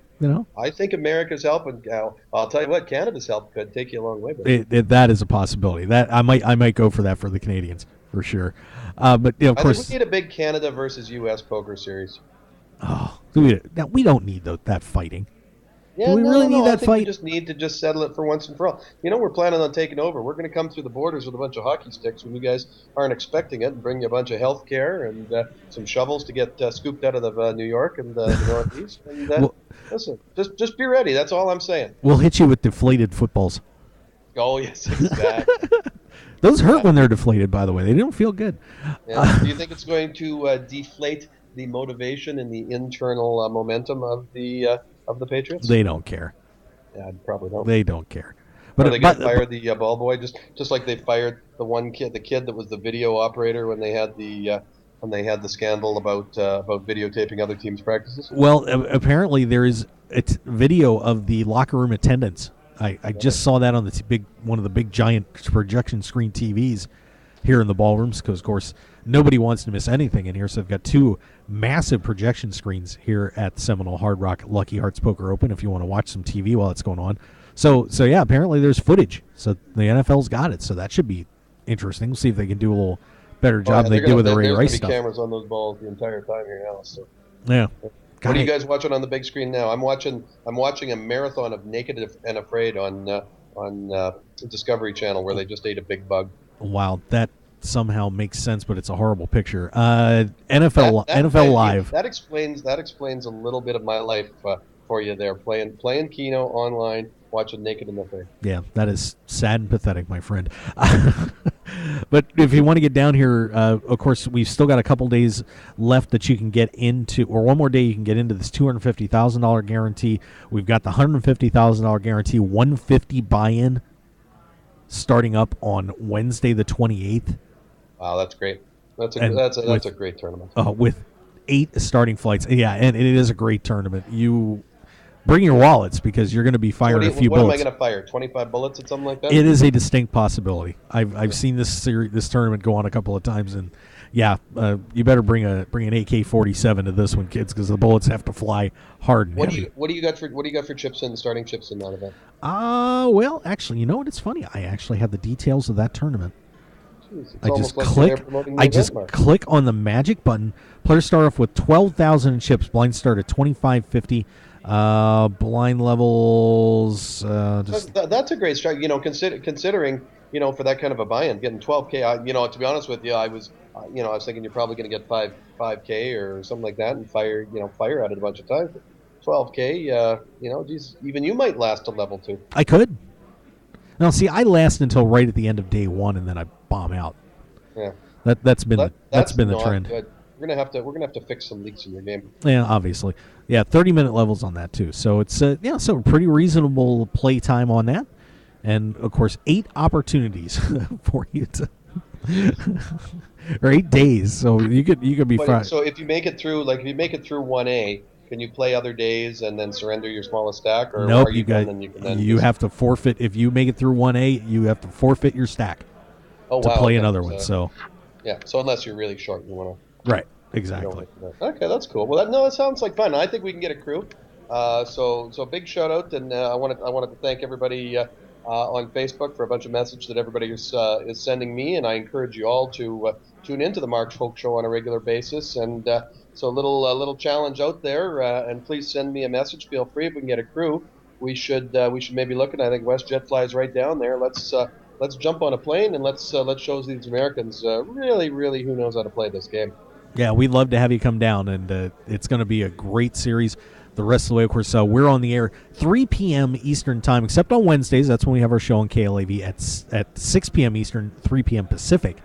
I think America's help, and I'll tell you what, Canada's help could take you a long way. That is a possibility. That I might go for that for the Canadians for sure. But of course, I think we need a big Canada versus U.S. poker series. Oh, we don't need that fighting. Yeah, do we really need that I think fight? We just need to just settle it for once and for all. We're planning on taking over. We're going to come through the borders with a bunch of hockey sticks when you guys aren't expecting it, and bring you a bunch of health care and some shovels to get scooped out of the New York and the Northeast. And listen, just be ready. That's all I'm saying. We'll hit you with deflated footballs. Oh yes, exactly. Those hurt when they're deflated. By the way, they don't feel good. Yeah. Do you think it's going to deflate the motivation and the internal momentum of the Patriots? They don't care. Yeah, I probably don't. They don't care. But they got fired the ball boy just like they fired the kid that was the video operator when they had the scandal about videotaping other teams' practices. Well, apparently there is video of the locker room attendants. I just saw that on one of the big giant projection screen TVs here in the ballrooms because, of course, nobody wants to miss anything in here. So they've got 2 massive projection screens here at Seminole Hard Rock Lucky Hearts Poker Open if you want to watch some TV while it's going on. So yeah, apparently there's footage. So the NFL's got it. So that should be interesting. We'll see if they can do a little better job than they did with the Ray Rice stuff. There's cameras on those balls the entire time here now. So. Yeah. What are you guys watching on the big screen now? I'm watching a marathon of Naked and Afraid on Discovery Channel where they just ate a big bug. Wow, that somehow makes sense, but it's a horrible picture. NFL Live. That explains a little bit of my life for you there. Playing Keno online, watching Naked in the Fair. Yeah, that is sad and pathetic, my friend. But if you want to get down here, of course, we've still got a couple days left that you can get into, or one more day you can get into this $250,000 guarantee. We've got the $150,000 guarantee, $150 buy-in, starting up on Wednesday the 28th. Wow, that's great. That's a great tournament. With 8 starting flights. Yeah, and it is a great tournament. You bring your wallets because you're going to be firing a few bullets. What am I going to fire? 25 bullets or something like that? It is a distinct possibility. I've seen this tournament go on a couple of times, and yeah, you better bring an AK-47 to this one, kids, because the bullets have to fly hard and heavy. What do you got for chips in starting chips in that event? Well, actually, you know what? It's funny. I actually have the details of that tournament. Jeez, I just click on the magic button. Players start off with 12,000 in chips. Blind start at 2,550. Blind levels. That's a great start. Considering for that kind of a buy-in, getting 12K. To be honest with you, I was thinking you're probably going to get 5K or something like that, and fire at it a bunch of times. 12K. Geez, even you might last to level 2. I could. Now, see, I last until right at the end of day 1, and then I bomb out. Yeah. That's been the trend. Good. We're gonna have to fix some leaks in your game. Yeah, obviously. Yeah, 30-minute levels on that too. So it's so pretty reasonable play time on that, and of course 8 opportunities for you to, or 8 days. So you could be fine. So if you make it through 1A, can you play other days and then surrender your smallest stack? Or nope, are you have to forfeit. If you make it through 1A, you have to forfeit your stack to play another one. So yeah, so unless you're really short, you want to. Right, exactly. Okay, that's cool. Well, that sounds like fun. I think we can get a crew. So big shout out, and I wanted to thank everybody on Facebook for a bunch of messages that everybody is sending me, and I encourage you all to tune into the Mark Hoke Show on a regular basis. And so a little challenge out there, and please send me a message. Feel free. If we can get a crew, we should maybe look at. I think WestJet flies right down there. Let's jump on a plane and let's show these Americans really who knows how to play this game. Yeah, we'd love to have you come down, and it's going to be a great series the rest of the way. Of course, we're on the air 3 p.m. Eastern Time, except on Wednesdays. That's when we have our show on KLAV at 6 p.m. Eastern, 3 p.m. Pacific.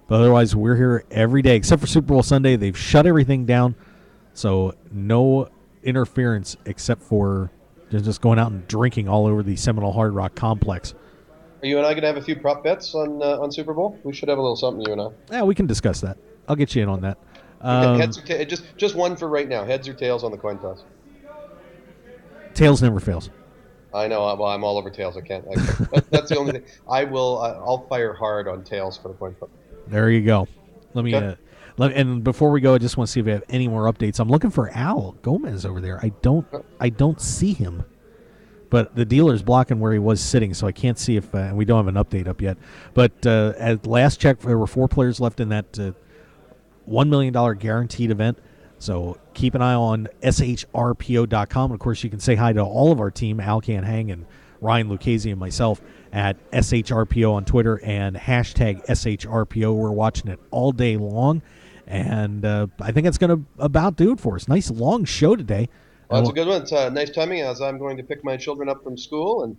But otherwise, we're here every day, except for Super Bowl Sunday. They've shut everything down, so no interference except for just going out and drinking all over the Seminole Hard Rock complex. Are you and I going to have a few prop bets on Super Bowl? We should have a little something, you and I. Yeah, we can discuss that. I'll get you in on that. Heads or just one for right now. Heads or tails on the coin toss? Tails never fails. I know. Well, I'm all over tails. I can't. That's the only thing. I'll fire hard on tails for the coin toss. There you go. Let me. And before we go, I just want to see if we have any more updates. I'm looking for Al Gomez over there. I don't see him. But the dealer's blocking where he was sitting, so I can't see if we don't have an update up yet. But at last check, there were 4 players left in that $1 million guaranteed event. So keep an eye on shrpo.com. And, of course, you can say hi to all of our team, Al Canhang and Ryan Lucchese and myself, at SHRPO on Twitter and hashtag SHRPO. We're watching it all day long. And I think that's going to about do it for us. Nice long show today. Well, that's a good one. It's nice timing as I'm going to pick my children up from school and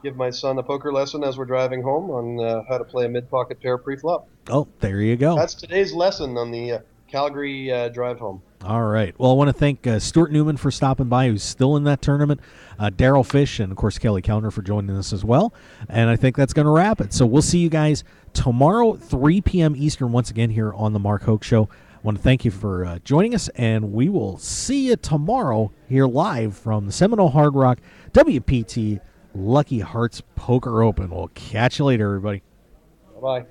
give my son a poker lesson as we're driving home on how to play a mid-pocket pair pre-flop. Oh, there you go. That's today's lesson on the Calgary drive home. All right. Well, I want to thank Stuart Newman for stopping by, who's still in that tournament, Daryl Fish, and, of course, Kelly Kellner for joining us as well. And I think that's going to wrap it. So we'll see you guys tomorrow, 3 p.m. Eastern, once again here on the Mark Hoke Show. I want to thank you for joining us, and we will see you tomorrow here live from the Seminole Hard Rock WPT Lucky Hearts Poker Open. We'll catch you later, everybody. Bye-bye.